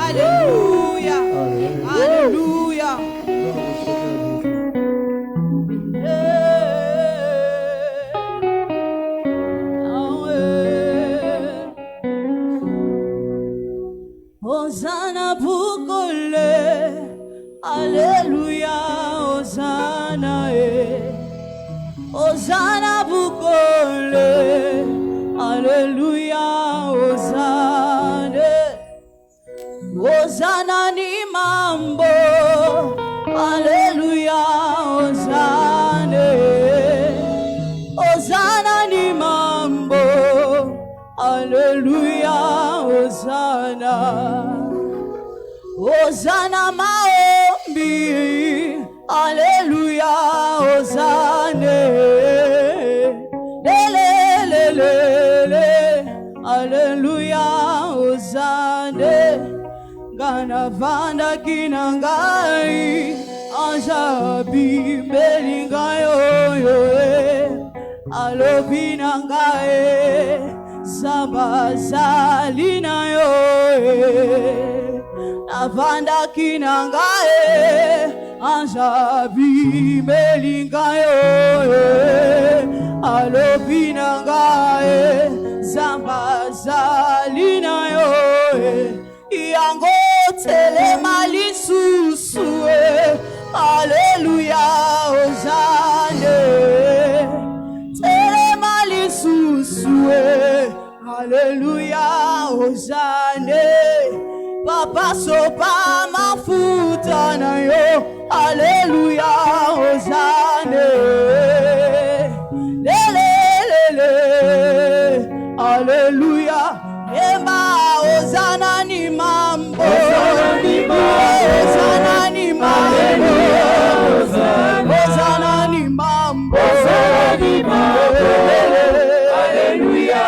Alléluia. Alléluia. Hosanna Bukole, Alléluia, Hosanna, Hosanna Bukole, Alléluia, Hosanna, Hosanna ni mambo, Alléluia, Hosanna, Hosanna ni mambo, Alléluia, Hosanna, Hosanna maombi, Alléluia, Hosanna, le, Alléluia, Hosanna, Gana vanda kinangai, Anjabi belingayo yo, Alobinangae, Sabazalina yo, Avanda kinangae, Anjabi belingayo, Alobinangae, Sabazalina yo, Yango tele malisusu, Alléluia, Hosanna, tele malisusu, Alléluia, Hosanna, Papa sopa mafuta na yo, Alléluia, Hosanna, le, Alléluia, Emma, Hosanna ni mambo, Hosanna ni mambo, Hosanna ni mambo, Alléluia,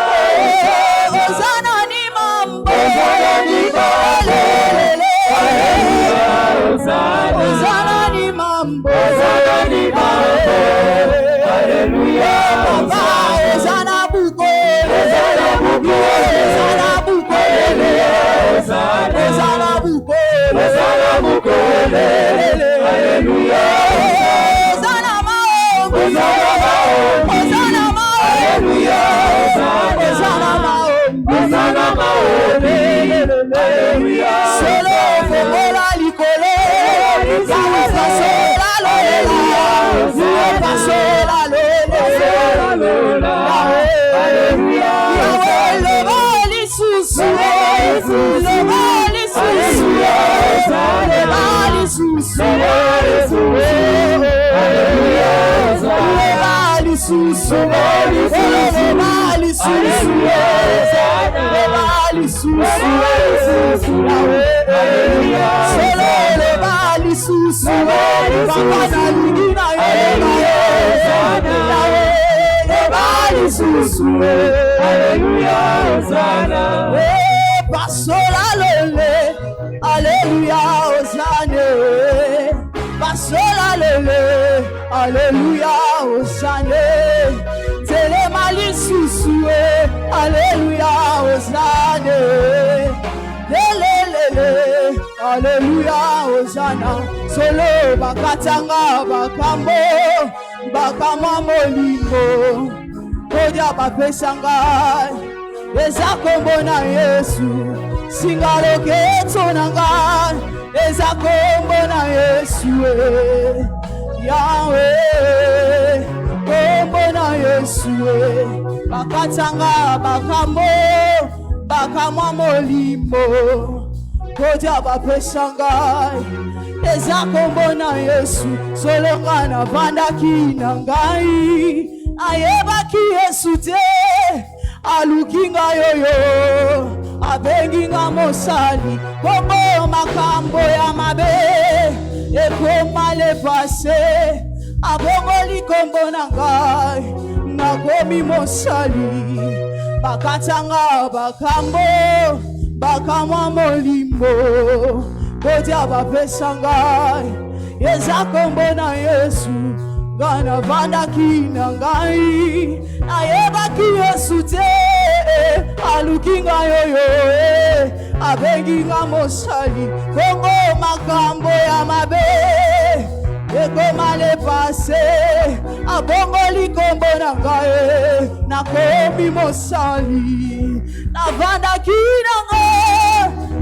Hosanna ni mambo, Hosanna ni mambo, Alléluia, Hosanna Bukole, Hosanna Bukole, Hosanna Bukole, Alléluia, Hosanna maombi, Hosanna maombi, Hosanna maombi, Alléluia, solo fomola likolo, Yawe pasola lola, Yawe pasola lola, Alléluia, Yawe levali susu, levali susu, levali susu, Alléluia, levali susu, levali susu, levali susu, Alléluia, solo levali susu, Papa na lugina levali susu, Alléluia, Hosanna, pasola lele, Alléluia, Hosanna, pasola lele, Alléluia, Hosanna, tele mali susu, Alléluia, Hosanna, le, Alléluia, Hosanna, solo bakatanga bakambo, bakama molimbo, kodia bapesanga, eza kombo na Yesu, singalo keto nanga, eza kombo na Yesu, Yahweh, kombo na Yesu, bakatanga bakambo, bakama molimbo, kodia bapesanga, eza kombo na Yesu, solonga na vandaki na ngai, ayebaki Yesu te, alukinga yoyo, abenginga mosali, kombo makambo ya mabe, ekoma le pase, abongoli kombo na ngai, nakomi mosali, bakatanga bakambo, bakamwa molimbo, kodia bapesanga, eza kombo na Yesu, gana vandaki na ngai, ayebaki Yesu te, alukinga yoyo abenginga mosali bongo makambo ya mabe ekoma le passé abongo likombo na ngai nakomi mosali navandaki nango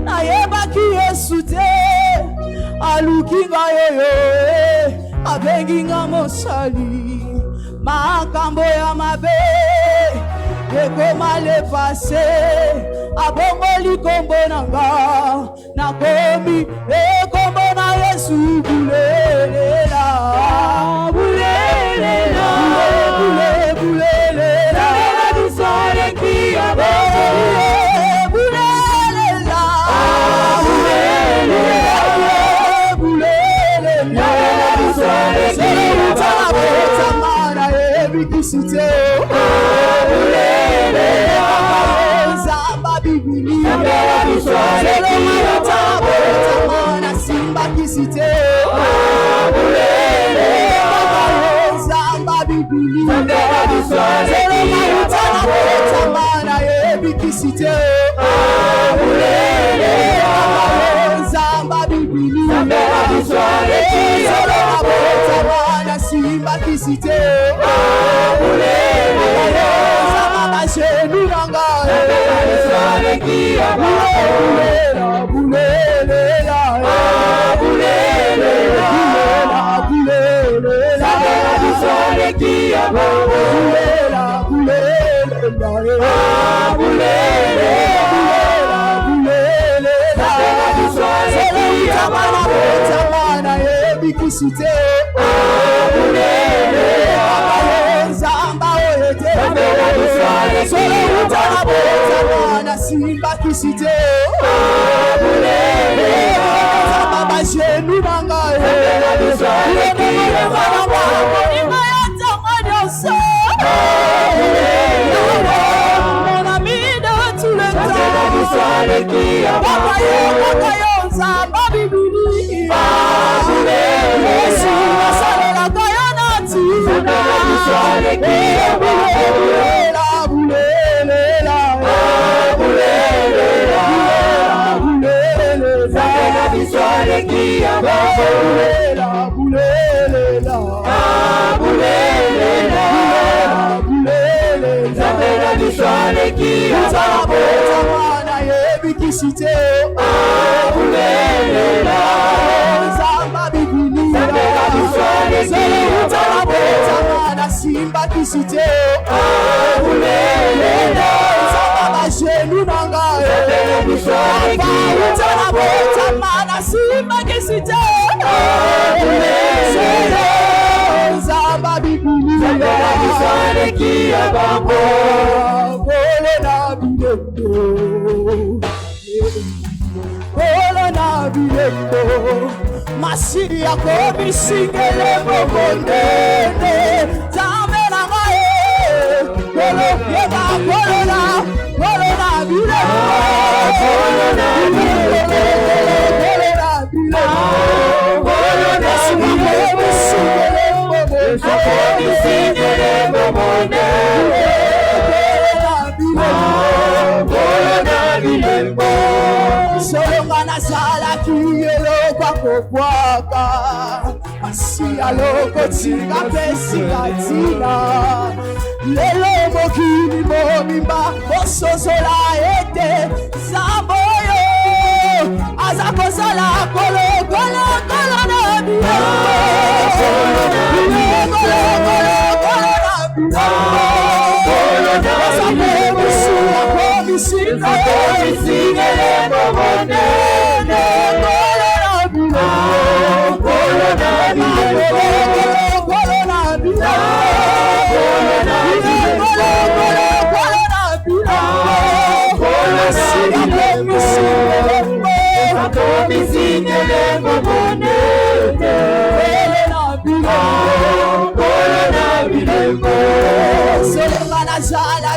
nayebaki Yesu te alukinga yoyo abenginga mosali makambo ya mabe ekoma le passé abongo likombo nanga nakomi ekombo na Yesu bulelela bulelela bulelela bisole kia bulelela bulelela bulelela bisole kia tamana ebikisite Simba kisite Zamba bibili Tamana ebi kisite Zamba bibili Tamana simba kisite Zamba bashenu nanga Kisite Zamba oyete Simba kisite Zamba bashenu nanga mon ami de tous les temps Zamba bibili Kisite Zamba bibili Simba kisite Zamba bashenu nanga Simba kisite Zamba bibili Kolona bileko masiri yako bisingele mobondene zamela ngae kolo yeba kolona bileko kolona bileko kolona bisingele mobondene Solongana sala kiyelo kwa kokwaka Asia loko tinga pesi katina Lelo mokini momimba Ososola ete Samboyo Azako sala kolo na biyo Solongana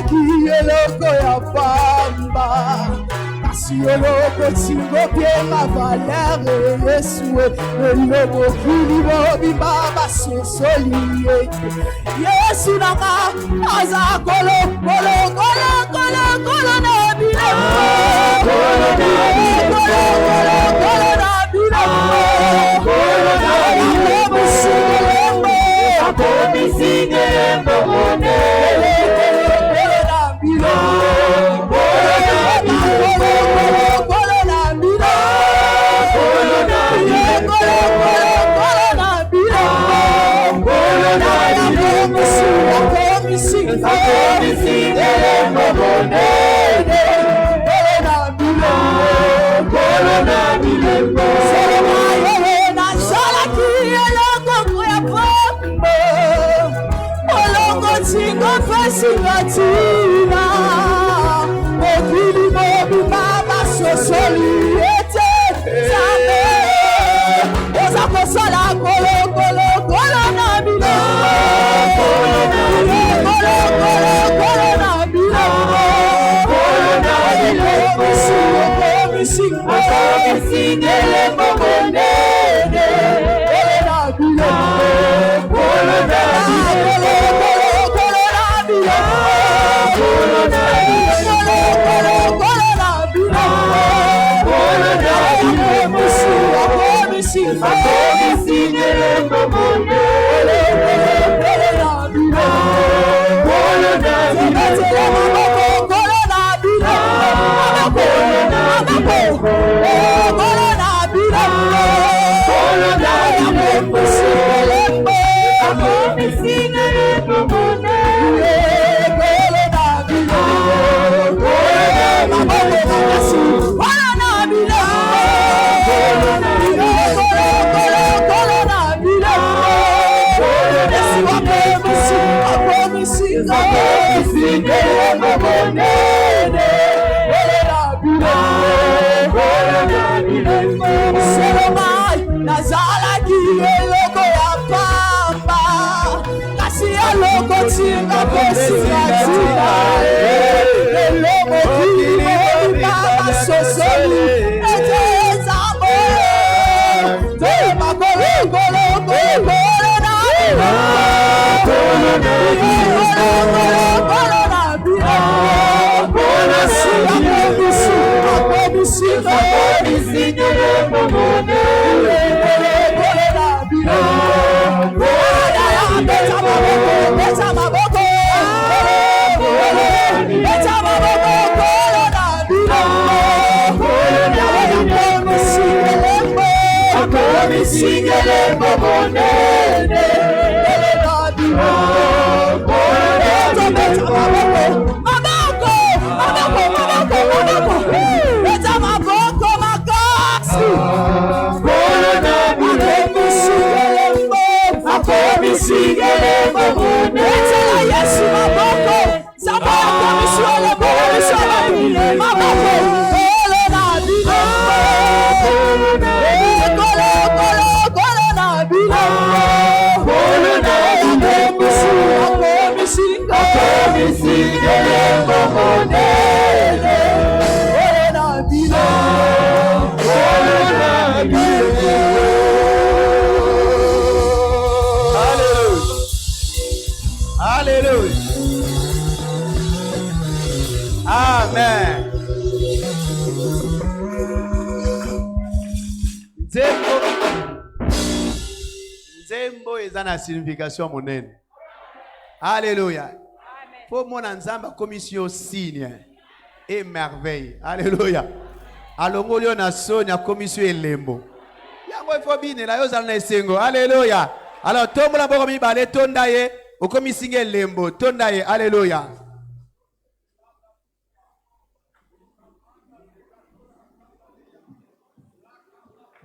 kiyeloko ya pamba Kasioloko tingo piema valere Yesue Elobo kilibo bibaba sosoli Yesu nanga Aza kolo Amen. Nzembo eza na signification monene. Alléluia. Pour mon ensemble commission signe et merveille. Alléluia. Alongolio na sonia commission elembo. Yango ifo bine la yoza na esengo. Alléluia. Alors tombo la boko mi bale tondaye o commission elembo tondaye. Alléluia.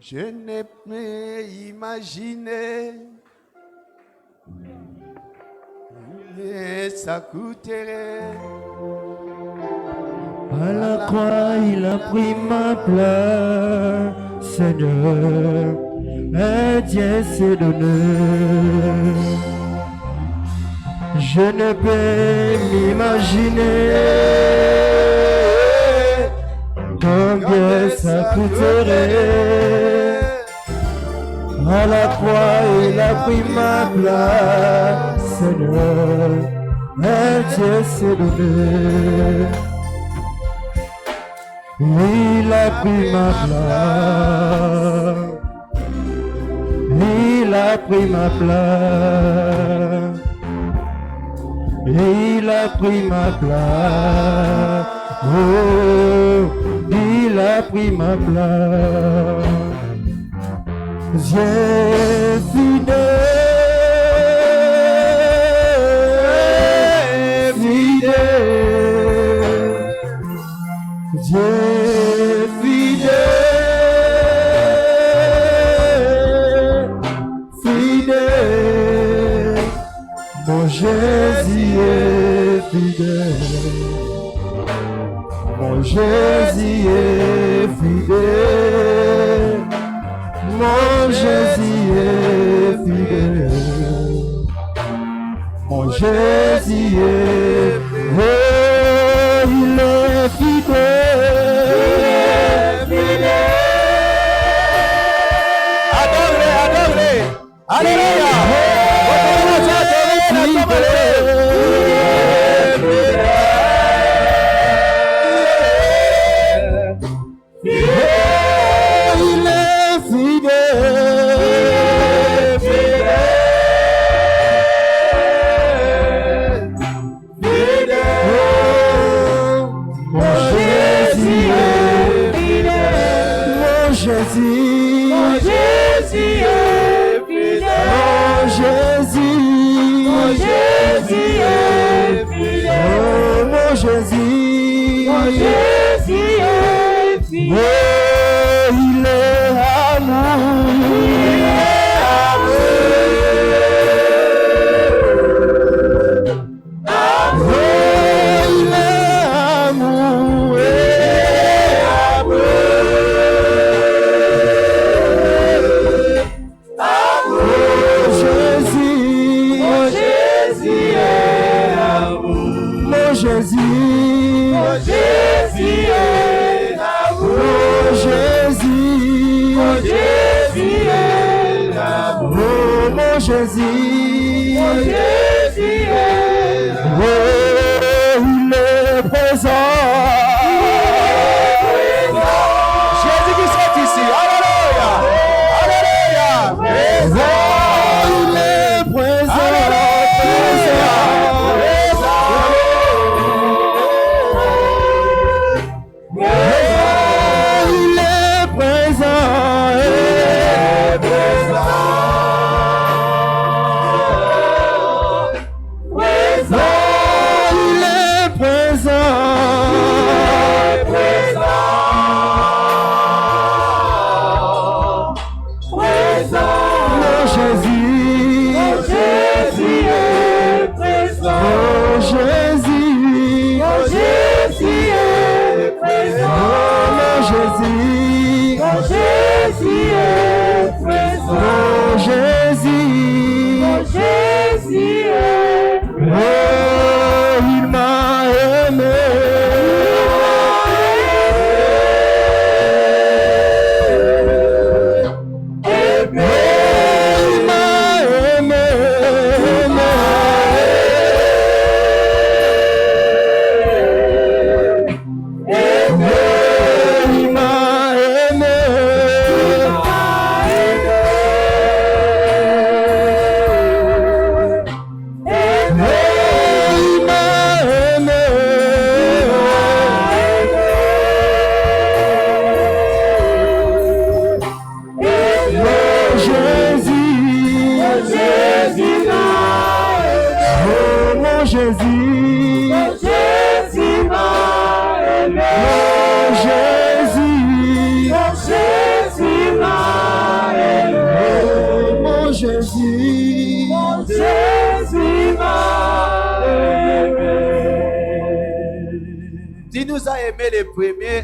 Je n'ai pas imaginé, mais ça coûterait. À la croix, il a pris ma place, Seigneur, et Dieu s'est donné. Je ne peux m'imaginer combien ça coûterait. À la croix, il a pris ma place, Seigneur, et Dieu s'est donné. Il a pris ma place. Il a pris ma place. Il a pris ma place. Oh, il a pris ma place. J'ai fidèle, fidèle. J'ai fidèle, fidèle. Mon Jésus est fidèle. Mon Jésus est fidèle. Mon Jésus est fidèle. Mon Jésus est fidèle. Il est fidèle. Adorez, adorez. Alléluia.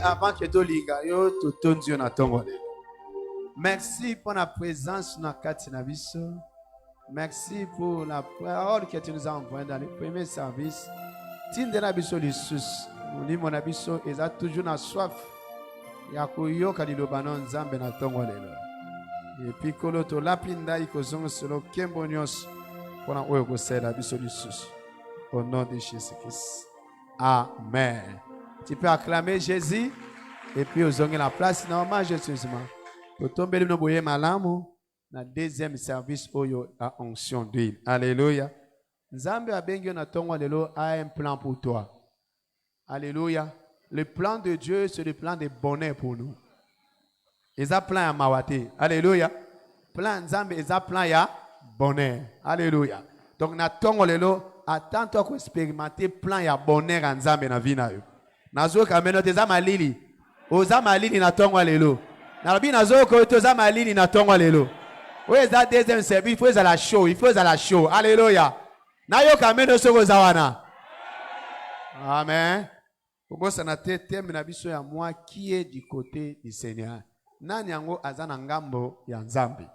Avant que tu liga yo to tondio na tongo. Merci pour la présence na Katinabiso. Merci pour la parole que tu nous as envoyée dans le premier service. Tindena biso lisus. Muni mon abiso eza toujours na soif. Ya koyoka lilobanon nzambe na tongo lelo. Et puis kolo to lapinda ikozongo solo kembo nyos pona oyo kosela biso lisus. Au nom de Jésus-Christ. Amen. Tu peux acclamer Jésus. Et puis aux la place normal justement. Pour tomber le boyer malamu na deuxième service oyo à onction d'huile. Alléluia. Nzambe abengi na tongo lelo a un plan pour toi. Alléluia. Le plan de Dieu, c'est le plan de bonheur pour nous. Il a plan à mawate. Alléluia. Plan Nzambe, il a plan ya bonheur. Alléluia. Donc na tongo lelo attends-toi qu'on expérimenter plan ya bonheur en Nzambe na vie na yo. Nazo kameno teza malili. Oza malili na tongo lelo. Na lobi nazo ko toza malili na tongo lelo. Oui, ça deuxième service, il faut à la show, il faut à la show. Alléluia. Na yo kameno soko zawana. Amen. Pourquoi ça n'a été thème na biso ya moi qui est du côté du Seigneur. Nani yango azana ngambo ya Nzambe.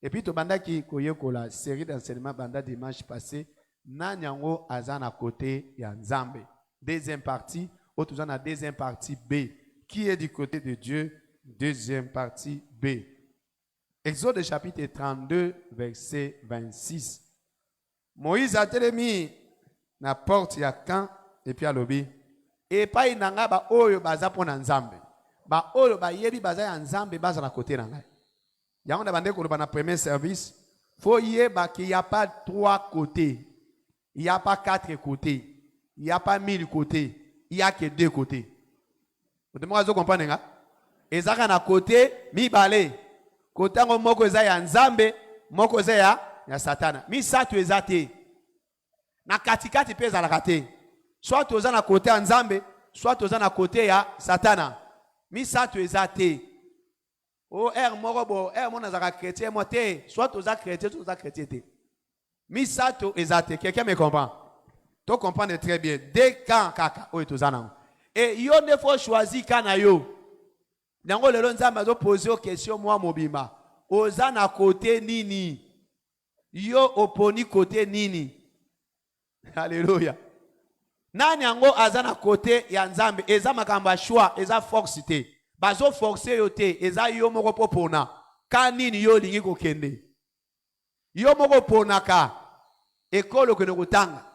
Et puis to bandaki koyeko la série d'enseignement banda dimanche passé, nani yango azana côté ya Nzambe. Deuxième partie, autre na deuxième partie B. Qui est du côté de Dieu? Deuxième partie B. Exode chapitre 32, verset 26. Moïse a télémi na porte ya camp et puis à l'obi. Et pas inanga ba oyo baza pona Nzambe. Ba oyo ba yebi baza ya Nzambe baza na côté nanga. Yango na bande ko na premier service, faut yeba qu'il n'y a pas 3 côtés. Il n'y a pas 4 côtés. Il n'y a pas 1000 côtés. Il n'y a que 2 côtés. Vous comprenez nga? Ezaka na côté mi balé. Côté ngo moko eza ya Nzambe, moko eza ya Satana. Mi satu ezate. Na katikati pe ezalaka te. Soit toza na côté ya Nzambe, soit toza na côté ya Satana. Mi satu ezate. O moko bo, mona zaka chrétien moté, soit toza chrétien, soit toza chrétien te. Mi satu ezate. Quelqu'un me comprend? Tu comprends très bien. Dès quand kaka o toza na. Et yo ne faut choisir kana yo. Nango lelo Nzambe azo poser aux questions moi mobimba. Oza na côté nini? Yo oponi côté nini? Alléluia. Nani yango aza na côté ya Nzambe, eza makamba choix, eza force te. Bazo forcer yo te, eza yo moko popona. Ka nini yo lingi kokende? Yo moko pona ka ekolo kene kotanga.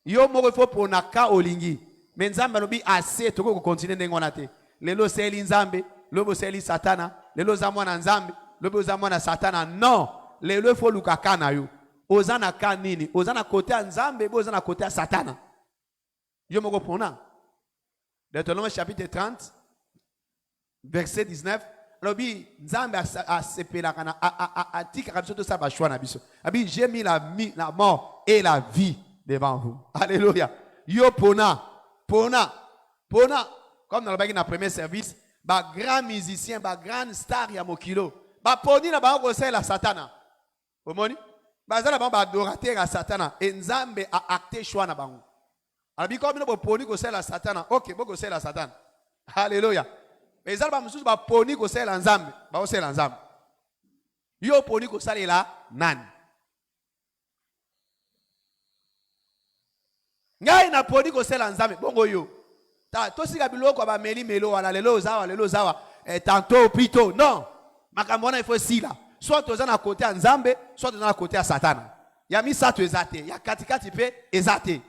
Yo moko fo pona ka olingi. Mais Nzambe lobi assez toko ko continuer ndengo na te. Lelo seli Nzambe, lobo seli Satana, lelo za mwana Nzambe, lobo za mwana Satana. Non, lelo fo lukaka na yo. Oza na ka nini? Oza na côté ya Nzambe, oza na côté ya Satana. Yo moko pona. Deutéronome chapitre 30 verset 19. Lobi Nzambe a sepelaka na a tika biso to sa ba choix na biso. Abi j'ai mis la mort et la vie devant vous. Alléluia. Yo pona. Pona. Comme dans le premier service, ba grand musicien, ba grand star ya mokilo. Ba poni na ba ko la Satana. Omoni? Ba zala ba adorateur à Satana. Et Nzambe a acté choix na bango. Alors comme no poni ko la Satana. OK, boko la Satana. Alléluia. Mais zala ba mususu ba poni ko la Nzambe. Ba ko la Nzambe. Yo poni ko la nani? Ngai na poni ko la Nzambe. Bongo yo. Tosika biloko ba meli melo wala lelo zawa tantôt plutôt non makambona il faut si là soit toza na côté ya Nzambe soit toza na côté ya Satana ya misato ezate ya katikati pe ezate.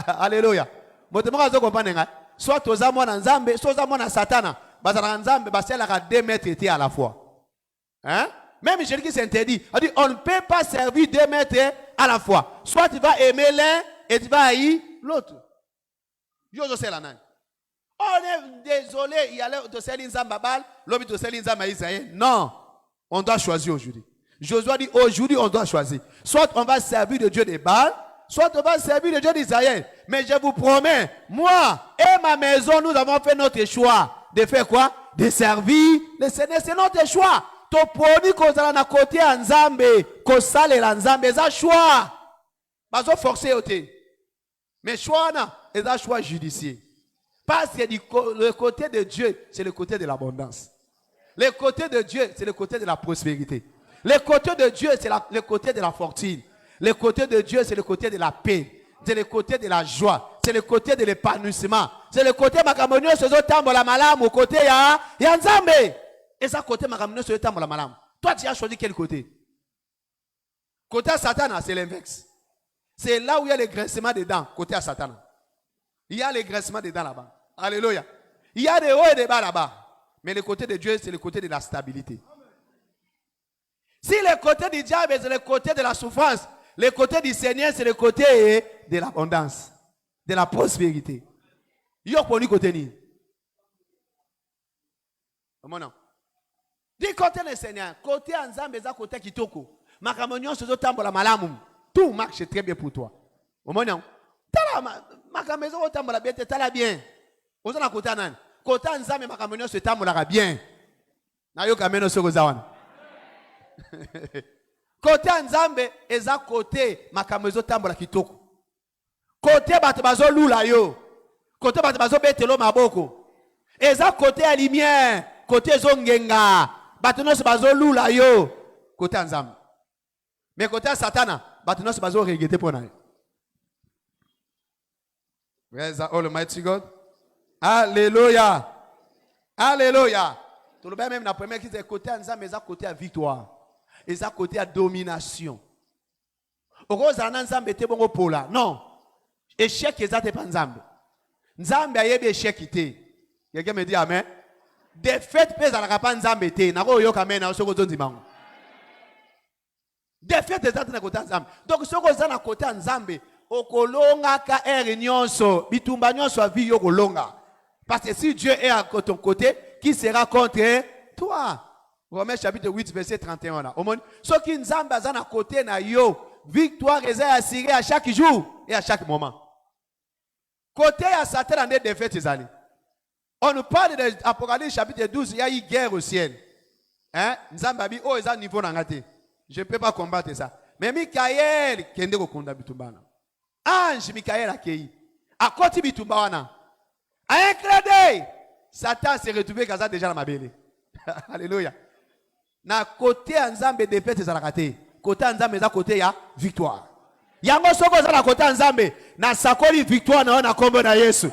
Alléluia. Moto moko azo comprendre nga soit toza mwana Nzambe soit toza mwana Satana bazala Nzambe basela ka 2 mètres à la fois. Hein? Même Jésus s'interdit. On dit on ne peut pas servir 2 mètres à la fois. Soit tu vas aimer l'un et tu vas haïr l'autre. On est désolé, il y a le Seigneur Nzambabal, l'homme de Seigneur Nzambaïsaïen. Non, on doit choisir aujourd'hui. Josué dit aujourd'hui on doit choisir. Soit on va servir le Dieu des Baal, soit on va servir le Dieu d'Israël. Mais je vous promets, moi et ma maison, nous avons fait notre choix. De faire quoi? De servir le Seigneur. C'est notre choix. Toponi kozala na côté ya Nzambe, kosale la Nzambe, ça choix. Bazo forcer ote. Mais choix na, c'est un choix judiciaire. Parce que le côté de Dieu, c'est le côté de l'abondance. Le côté de Dieu, c'est le côté de la prospérité. Le côté de Dieu, c'est le côté de la fortune. Le côté de Dieu, c'est le côté de la paix. C'est le côté de la joie. C'est le côté de l'épanouissement. C'est le côté makamonio sozo tambola malamu au côté ya Nzambe. Et ça côté makamonio sozo tambola malamu. Toi tu as choisi quel côté? Côté Satan, c'est l'inverse. C'est là où il y a les grincements des dents, côté à Satan. Il y a les grincements des dents là-bas. Alléluia. Il y a des hauts et des bas là-bas. Mais le côté de Dieu, c'est le côté de la stabilité. Si le côté du diable, c'est le côté de la souffrance, le côté du Seigneur, c'est le côté de l'abondance, de la prospérité. Il y a pour nous côté ni. Comment non? Du côté du Seigneur, côté Nzambe, c'est côté kitoko. Makamonyon se tambola malamu. Tout marche très bien pour toi. Comment non? Makamezo tambola bien, t'as bien. Vous avez côté nan. Côté Nzambe, makamonyon se tambola bien. Na yo kameno se gozawana. Côté Nzambe, eza côté makamezo tambola kitoko. Côté bato bazo lula yo. Côté bato bazo betelo maboko. Eza côté à lumière, côté zongenga. Bato no se bazo lula yo. Côté Nzambe. Mais côté Satana, bato no se bazo regretter pour na. Where is the Almighty God? Alléluia. Alléluia. Tout le monde même la première qui dit côté Nzambe, eza côté à victoire. Eza côté à domination. Oko Nzambe te bongo pola. Non. Échec ezate pas Nzambe. Nzambe ayebi échec ite. Quelqu'un me dit amen. Défaite pèse à la pas Nzambe te. Nako yo kamena na soko zonzi mango. Défaite ezate na côté Nzambe. Donc soko za na côté Nzambe, okolonga ka nyonso, bitumba nyonso avi yo kolonga. Parce que si Dieu est à ton côté, qui sera contre toi? Romains chapitre 8 verset 31 là. Ce qui Nzambe za na côté na yo, victoire est assurée à chaque jour et à chaque moment. Côté à Satan, on a des défaites. On nous parle de l'Apocalypse chapitre 12, il y a eu guerre au ciel. Hein? Nzambabi, oh, ils ont niveau n'angate. Je ne peux pas combattre ça. Mais Michael, kende ko konda bitumbana. Ange Michael akei. À côté bitumbana. À un clin d'œil, Satan s'est retrouvé kaza déjà dans ma belle. Alléluia. Na côté Nzambe défaite za rakate. Côté Nzambe za côté ya victoire. Yango soko za na côté Nzambe na sakoli victoire na kombo na Yesu.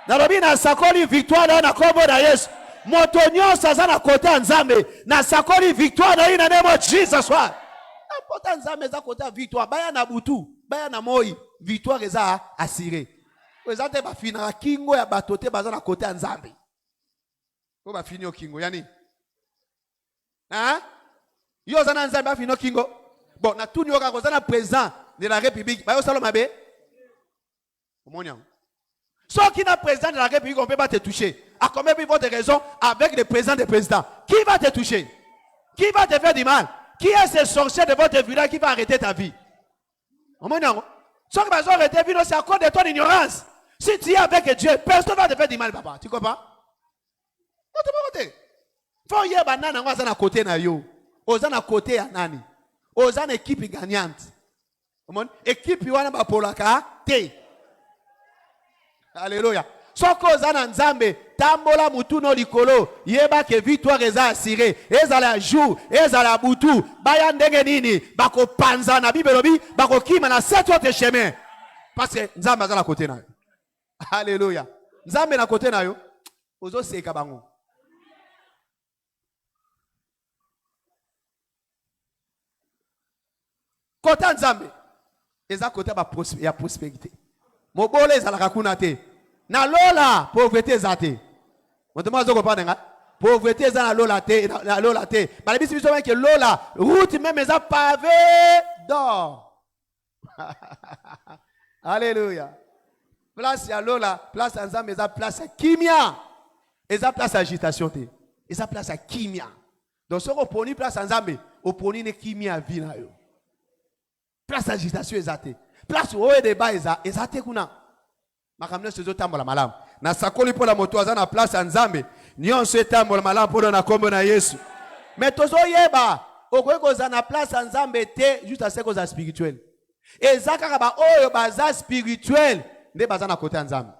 Na robi na sakoli victoire na kombo na Yesu. Moto nyonso za na côté Nzambe na sakoli victoire na ina name of Jesus Christ. Na côté Nzambe za côté victoire baya na butu, baya na moi, victoire eza assurée. Ozate ba fina kingo ya batote baza na côté Nzambe. Ko ba fini o kingo yani. Hein? Yo za na Nzambe ba fini o kingo. Bon, na tout nyoka ko za na président de la République, bah, Salomabé. Ceux qui n'a président de la République, on ne peut pas te toucher. À combien de votre raison avec le président des présidents? Qui va te toucher? Qui va te faire du mal? Qui est ce sorcier de votre village qui va arrêter ta vie? Ceux qui vont arrêter ta vie, c'est à cause de ton ignorance. Si tu es avec Dieu, personne ne va te faire du mal, papa. Tu comprends? Non, tu peux pas. Faut y avoir un banana à côté na yo. Ozan à côté à nani. Ozan équipe gagnante. Équipe wana ba polaka te. Alléluia. Soko zana Nzambe tambola mutu no likolo yeba ke victoire eza assurée ezala jour ezala butu baya ndenge nini bako panza na bibelobi bako kima na sept autres chemins parce que Nzambe azala côté na yo. Alléluia. Nzambe na côté na yo ozo seka bango. Côté Nzambe eza côté ya prospérité. Mobole ezalaka kuna te. Na lola pauvreté ezate. Motomo azoko pa nga. Pauvreté eza na lola te, na lola te. Ba lebisi biso que lola route même eza pavé d'or. Alléluia. Place ya lola, place ya Nzambe eza place ya kimia. Eza place ya agitation te. Eza place ya kimia. Donc soko poni place ya Nzambe, oponi ne kimia vie na yo. Place d'agitation ezate. Place où est débat ezate kuna. Makamne sezo tambola malamu. Na sakoli pour la moto azana place ya Nzambe. Nyonso tambola malamu pour na kombo na Yesu. Mais tozo yeba, okoyeko za na place ya Nzambe te juste à ce cause spirituel. Ezaka ba oyo baza spirituel nde baza na côté ya Nzambe.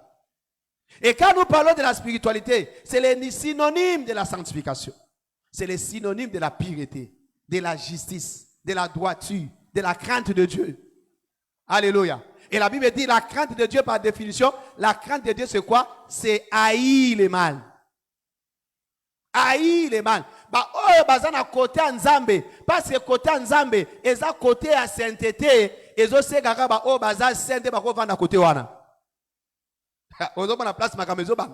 Et quand nous parlons de la spiritualité, c'est le synonyme de la sanctification. C'est le synonyme de la pureté, de la justice, de la droiture, de la crainte de Dieu. Alléluia. Et la Bible dit la crainte de Dieu par définition, la crainte de Dieu c'est quoi? C'est haïr le mal. Haïr le mal. Bah oh bazana côté Nzambe parce que côté Nzambe eza côté à sainteté ezo segaka ba oh baza sainte ba ko vanda côté wana. Ozo na place makamezo ba.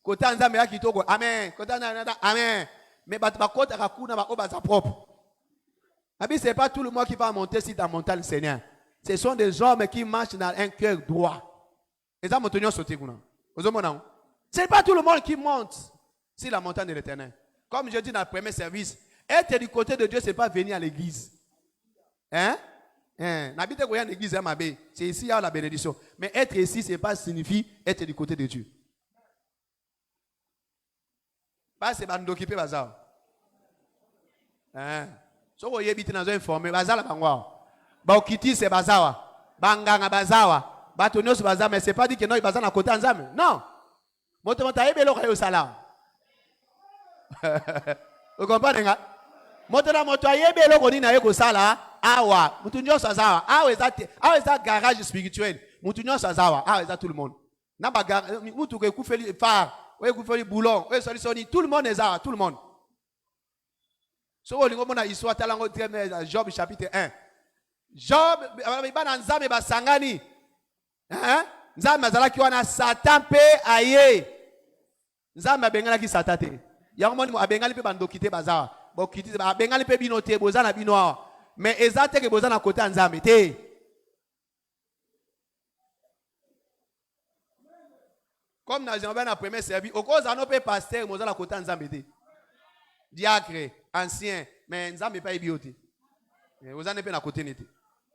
Côté Nzambe ya kitoko. Amen. Côté Nzambe, amen. Mais côté Rakuna ba oba sa propre. Ce n'est pas tout le monde qui va monter sur la montagne Seigneur. Ce sont des hommes qui marchent dans un cœur droit. Et ça, ce n'est pas tout le monde qui monte sur la montagne de l'Éternel. Comme je dis dans le premier service, être du côté de Dieu, ce n'est pas venir à l'église. Hein? N'habitez pas en église, c'est ici, il y a la bénédiction. Mais être ici, ce n'est pas signifie être du côté de Dieu. Pas c'est d'occuper bazar. Hein? So vous avez été informé, bazar la bangwa. Ba okiti c'est bazawa. Banganga bazawa. Batonio c'est bazar, mais c'est pas dit que non, il bazar na côté ensemble. Non. Motomota ebelo kayo sala. Vous comprenez nga? Motona moto ayebelo koni na yeko sala awa. Mutunyo sazawa. Awa eza garage spirituel. Mutunyo sazawa. Awa eza tout le monde. Na ba garage mutu ke kufeli phare, we kufeli boulon, we soni tout le monde est là, tout le monde. So vous avez histoire talango Job chapitre 1. Job bana nzambe basangani. Hein? Nzambe azalaki wana Satan pe aye. Nzambe abengala ki Satan te. Yango mo abengali pe bandokite bazawa. Bokiti abengali pe binote bozana binoa. Mais ezate ke bozana côté nzambe te. Comme dans la première service, au cause de nos pasteurs, nous allons côté nzambe te. Diacre, ancien, mais nzambe pas ebioté. Vous en avez pas à côté nete.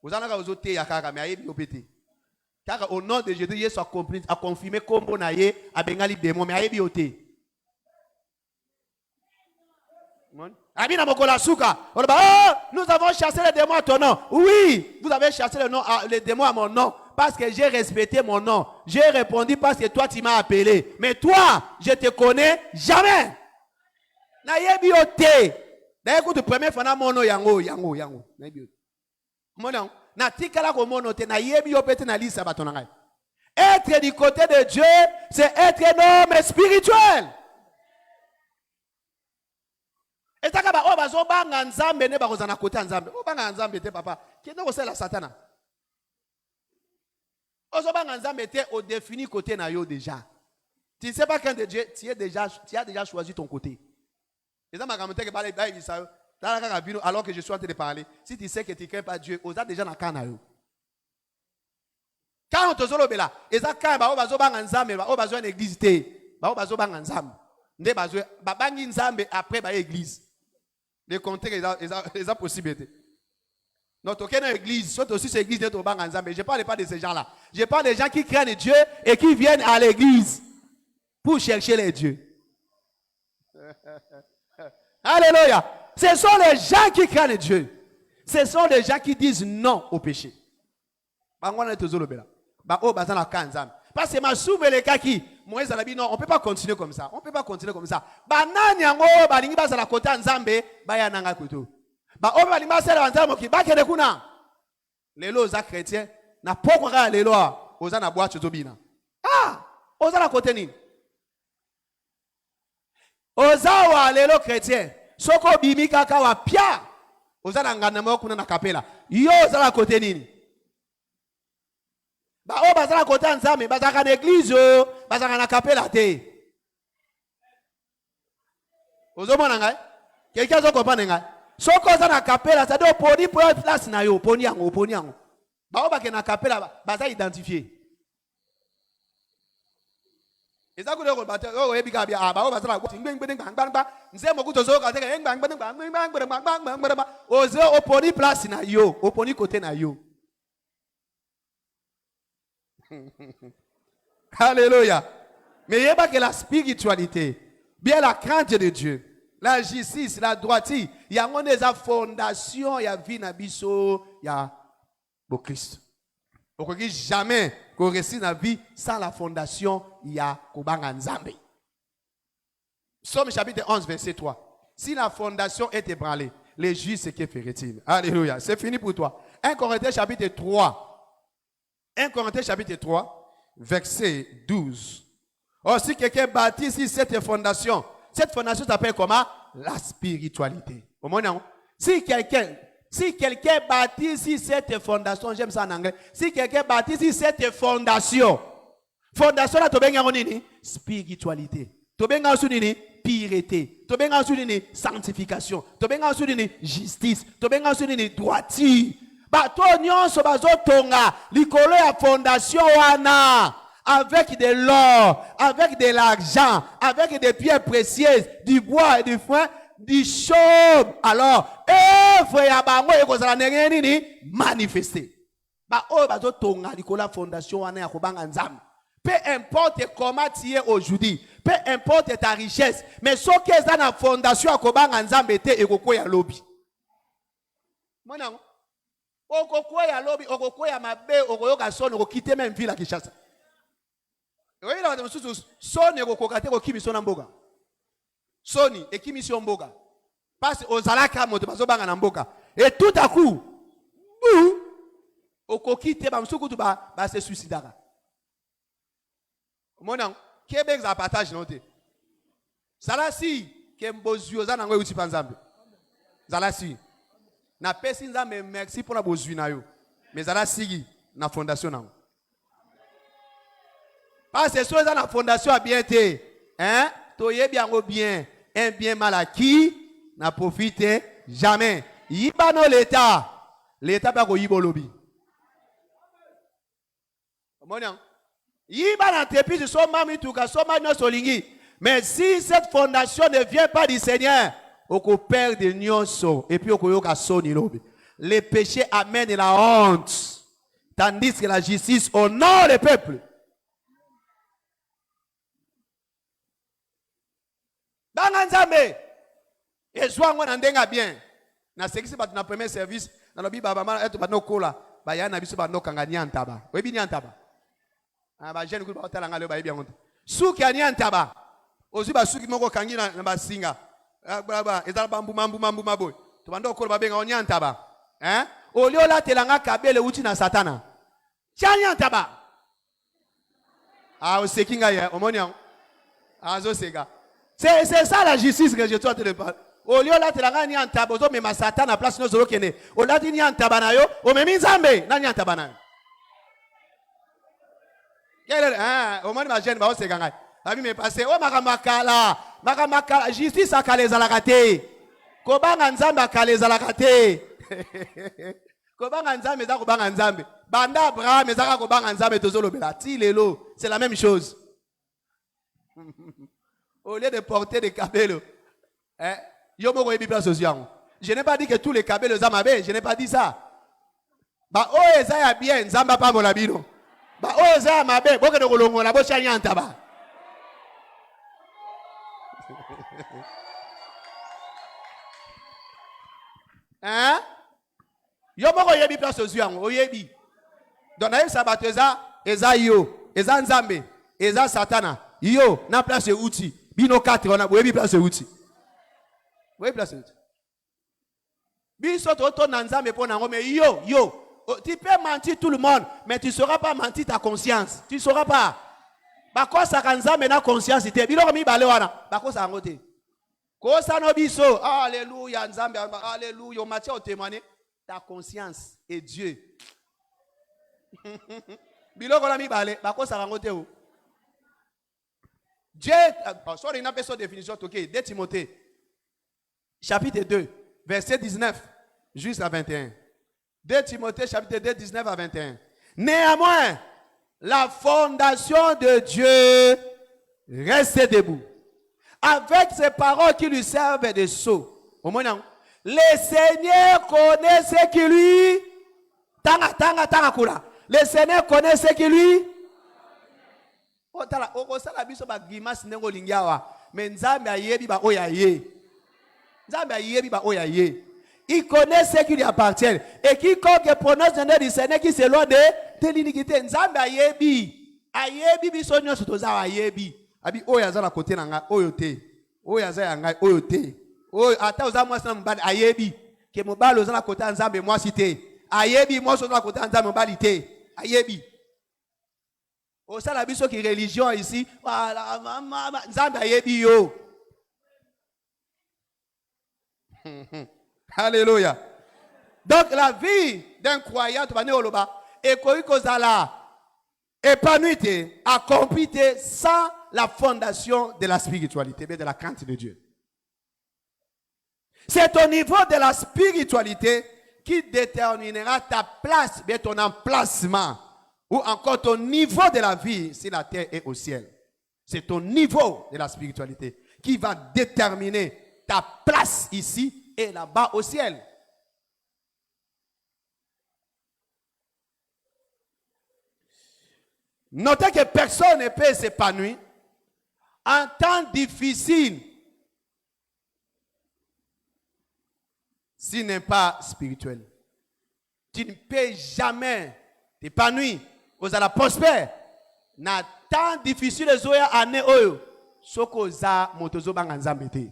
Vous en avez aux autres yakaka mais ayebiopété. Car au nom de Jésus, Jésus a confirmé combo naye a bengali démon mais ayebioté. Abina mokola suka. Nous avons chassé les démons à ton nom. Oui, vous avez chassé les démons à mon nom parce que j'ai respecté mon nom. J'ai répondu parce que toi tu m'as appelé. Mais toi, je te connais jamais. Na yebi ote. D'ailleurs, quand tu premier fana mono yango. Na yebi ote. Mono na tikala ko mono te na yebi opete na lisa batonanga. Être du côté de Dieu, c'est être un homme spirituel. Et ça ba obazo banga nzambe ne ba kozana côté nzambe. O banga nzambe te papa. Qui est c'est la satana. Ozo banga nzambe te au défini côté na yo déjà. Tu ne sais pas quand de Dieu, tu as déjà choisi ton côté. Alors que je suis en train de parler, si tu sais que tu ne crains pas Dieu, tu as déjà dans le cas. Quand on te dit là, et ça quand on va nzambe, on va une église, on va nzambe, après l'église. Les contextes, les possibilités. Notre église, soit aussi cette église, je ne parle pas de ces gens-là. Je parle des gens qui craignent Dieu et qui viennent à l'église pour chercher les dieux. Alléluia. Ce sont les gens qui craignent Dieu. Ce sont les gens qui disent non au péché. Parce que ma souve les cas qui, Moïse a dit non, on ne peut pas continuer comme ça. On ne peut pas continuer comme ça. Banani yango balingi bazala kota nzambe baya nanga kutu. Ba oba balingi sala nzambe ki bakene kuna. Lelo za chrétien na poko ka lelo oza na boîte zobina. Ah, oza na kote nini? Oza wa lelo chrétien. Soko bimi kaka wa pia. Oza na ngana mo kuna na kapela. Yo oza na kote nini? Ba o bazala kota nzambe bazaka na église bazaka na kapela te. Ozomona ngai? Quelqu'un zo comprendre ngai? Soko za na kapela ça doit poni pour place na yo poni yango. Ba o ba ke na kapela baza identifier. Eza ko ko bata o ebika bia ba o bazala ko ngbeng bang nzemo ko tozo ka te bang ozo oponi place na yo oponi côté na yo. Alléluia. Mais il n'y a pas que la spiritualité, bien la crainte de Dieu, la justice, la droiture, il y a des fondations, il y a vie nabiso, il y a le Christ. On ne peut jamais qu'on réussisse dans la vie sans la fondation, il y a Kobanga Nzambe. Psaume chapitre 11, verset 3. Si la fondation est ébranlée, les juifs, ce que ferait-il? Alléluia. C'est fini pour toi. 1 Corinthiens chapitre 3. 1 Corinthiens chapitre 3, verset 12. Or, si quelqu'un bâtit sur cette fondation s'appelle comment? La spiritualité. Si quelqu'un bâtit sur cette fondation, j'aime ça en anglais. Si quelqu'un bâtit sur cette fondation là, tu as spiritualité. Tobenga sunini pureté. Tobenga sunini sanctification. Tobenga sunini justice. Tobenga sunini droiture. Bato nyonso bazotonga likolo ya fondation wana avec de l'or, avec de l'argent, avec des pierres précieuses, du bois et du foin, du chaume. Alors, œuvre ya bango ekozala ndenge nini manifester. Ba o bazotonga likolo ya fondation wana ya kobanga nzambe. Peu importe comment tu es aujourd'hui, peu importe ta richesse, mais ce qui est dans la fondation à kobanga nzambe te ekoko ya lobi. Mwana okoko ya lobi, okoko ya mabe, okoyoka son, okokite même ville à Kinshasa. Oui, là, son ekokokate kokimi son mboka. Soni ekimi son mboka. Parce ozalaka moto bazobanga na mboka. Et tout à coup, okokite ba msukutu ba se suicidera. Mona Québec za partage noté. Salasi kembozio za nangwe uti panzambe. Salasi na pesi nzambe merci pour la bozui na yo. Mais salasi na fondation nango. Parce que so za na fondation a bien été, hein? Toyebi yango bien, un bien mal acquis n'a profité jamais. Yibano l'état pas ko yibolobi. Mona Yiba l'entreprise soma mituka soma nyoso lingi. Mais si cette fondation ne vient pas du Seigneur, oko perd de nyoso et puis oko yoka soni lobi. Les péchés amènent la honte, tandis que la justice honore le peuple. Banga nzambe ezwa ngwana ndenga bien. Na sekisi batu na premier service na lobi baba mala eto banokola ba yana biso banokanga nyantaba. Webi nyantaba. Ba jeune ku ba otala ngalo ba yebi yango. Suki ani antaba. Ozi ba suki moko kangi na ba singa. Baba ezala bambu mambu maboy. To bando ko ba benga onyantaba. Hein? Olio la telanga kabele uti na satana. Nyantaba. Ah osekinga ya omoni yango. Azo sega. C'est ça la justice que je suis en train de parler. Olio la telanga nyantaba ozo mema satana place no zolo kene. Olati nyantaba na yo, o memi nzambe na nyantaba na yo. Au moins ma jeune va se gagner. La vie m'est passée. Oh makamakala, justice a calé à la raté. Kobanga nzambe a calé à la raté. Kobanga nzambe za kobanga nzambe. Banda Abraham ezaka kobanga nzambe tozolo bela. Ti lelo, c'est la même chose. Au lieu de porter des cabellos, yo moko yebi place aux yeux. Je n'ai pas dit que tous les cabellos zamabe, je n'ai pas dit ça. Ba o ezaya bien nzamba pa molabino. Ba o ezaya mabe, boke de kolongola bo chanyanta ba. Hein? Yo moko yebi place aux yeux, o yebi. Donc na sabateza eza yo, eza nzambe, eza satana. Yo na place outil. Bino 4 on a yebi place outil. Oui, place outil. Biso to na nzambe po na ngome yo. Tu peux mentir tout le monde, mais tu ne sauras pas mentir ta conscience. Tu ne sauras pas. Bako sa nzambe na conscience te. Biloko mi bale wana. Bako sa ngote. Ko sa no biso. Alléluia nzambe. Alléluia. Matthieu au témoigner. Ta conscience est Dieu. Biloko la mi bale. Bako sa ngote o. Dieu. Sorry, n'a pas sa définition. Ok. 2 Timothée. Chapitre 2. Verset 19. Jusqu'à 21. 2 Timothée chapitre 2, 19 à 21. Néanmoins, la fondation de Dieu reste debout. Avec ces paroles qui lui servent de sceau. Au moment, le Seigneur connaît ce qui lui... Tanga kula. Le Seigneur connaît ce qui lui... Mais Nzambe ayebi ba oyaye. Nzambe ayebi ba oyaye. Il connaît ce qui lui appartient. Et quiconque prononce le nom du Seigneur qui s'éloigne de l'iniquité. Nzambe ayebi. Ayebi biso nyoso toza ayebi. Abi oya za na kote na nga oyote. Oya za ya nga oyote. Oyo ata oza mwasi na mbali ayebi. Ke mobali oza na kote ya Nzambe mwasi te. Ayebi mwasi oza na kote ya Nzambe mobali te. Ayebi. Osala biso ki religion ici. Nzambe ayebi yo. Alléluia. Donc la vie d'un croyant, épanouie, accomplie sans la fondation de la spiritualité, de la crainte de Dieu. C'est au niveau de la spiritualité qui déterminera ta place, bien ton emplacement, ou encore ton niveau de la vie si la terre est au ciel. C'est ton niveau de la spiritualité qui va déterminer ta place ici et là-bas au ciel. Notez que personne ne peut s'épanouir en temps difficile s'il n'est pas spirituel. Tu ne peux jamais t'épanouir. Vous allez prospérer. Na temps difficile zoya année oyo. Sokoza motozo banganzambete.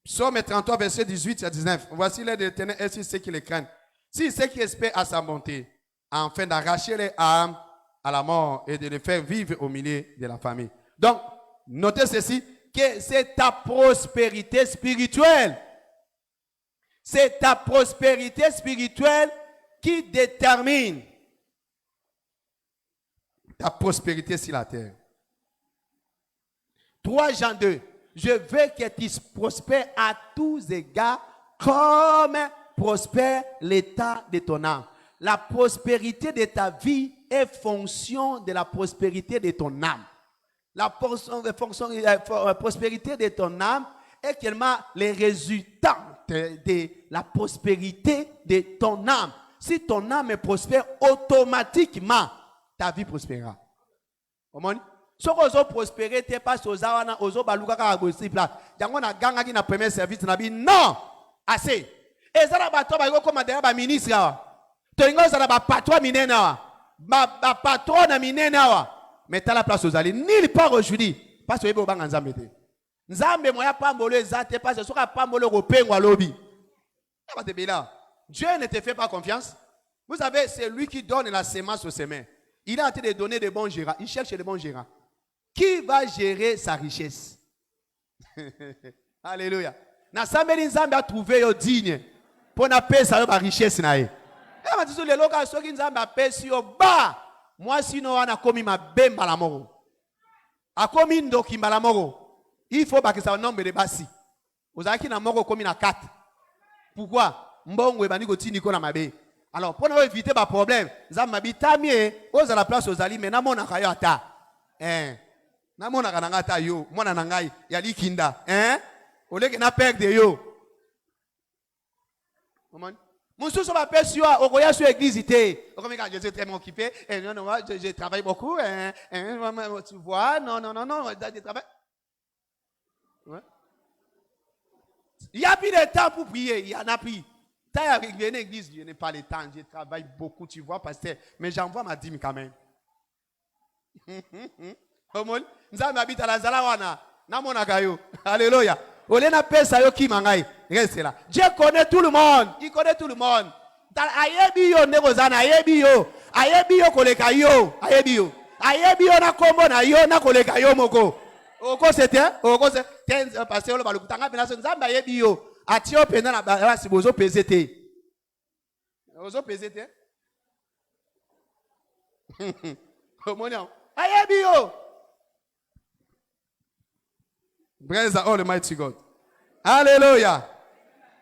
Psaume 33 verset 18 à 19. Voici les de l'Éternel et ceux qui les craignent. Si ceux qui espèrent à sa bonté, afin d'arracher les âmes à la mort et de les faire vivre au milieu de la famille. Donc, notez ceci, que c'est ta prospérité spirituelle. C'est ta prospérité spirituelle qui détermine ta prospérité sur la terre. 3 Jean 2. Je veux que tu prospères à tous égards comme prospère l'état de ton âme. La prospérité de ta vie est fonction de la prospérité de ton âme. La prospérité de ton âme est également le résultat de la prospérité de ton âme. Si ton âme est prospère, automatiquement, ta vie prospérera. Comment? Si vous prospérez, tu pas aux awana, aux baluka possible. Yango na ganga qui na premier service na bi non assez. Et ça la bato ba comme ba ministre wa. To ingo ça la ba patron minena wa. Ba patron na minena wa. Mais la place aux alliés nulle part aujourd'hui parce que ba nzambe te. Nzambe moya pambolo ezate parce que soka pambolo ko pengwa lobi. Ya ba te bela. Dieu ne te fait pas confiance. Vous savez, c'est lui qui donne la semence au semeur. Il est en train de donner des bons gérants. Il cherche les bons gérants. Qui va gérer sa richesse? Alléluia. Na sambeli nzambe a trouvé yo digne pour na paix sa richesse na ye. Et ma diso le loka soki nzambe a paix si yo ba. Moi sinon ana komi ma bemba la moro. A komi ndoki mbala moro. Il faut ba que ça nombre de basi. Ozaki na moro komi na 4. Pourquoi? Mbongo e bani ko tini ko na mabe. Alors pour nous éviter ba problème, nzambe mabitamie oza la place aux ali mais na mona kayo ata. Na mona kananga ta yo, mona nangai ya likinda, oleke na perdre de yo. Comment? Monsieur so ba pesi yo okoya sur église té. Comme quand je suis très occupé, non non, je travaille beaucoup, tu vois, non, je travaille. Ouais. Il y a plus de temps pour prier, il y en a plus. Tant avec une église, je n'ai pas le temps, je travaille beaucoup, tu vois, pasteur, mais j'envoie ma dîme quand même. Nzambe habite la zalawana na monaka yo. Alléluia. Olena pesa yo ki mangai. Reste là. Dieu connaît tout le monde. Il connaît tout le monde. Ayebi yo ndeko zana ayebi yo. Ayebi yo koleka yo. Ayebi yo. Ayebi yo na kombo na yo na koleka yo moko. Oko c'était oko c'est parce que le balukutanga bina nzambe ayebi yo. Atio pena na ba si bozo PZT. Bozo PZT. Comment ayebi yo. Praise the Almighty God. Alléluia.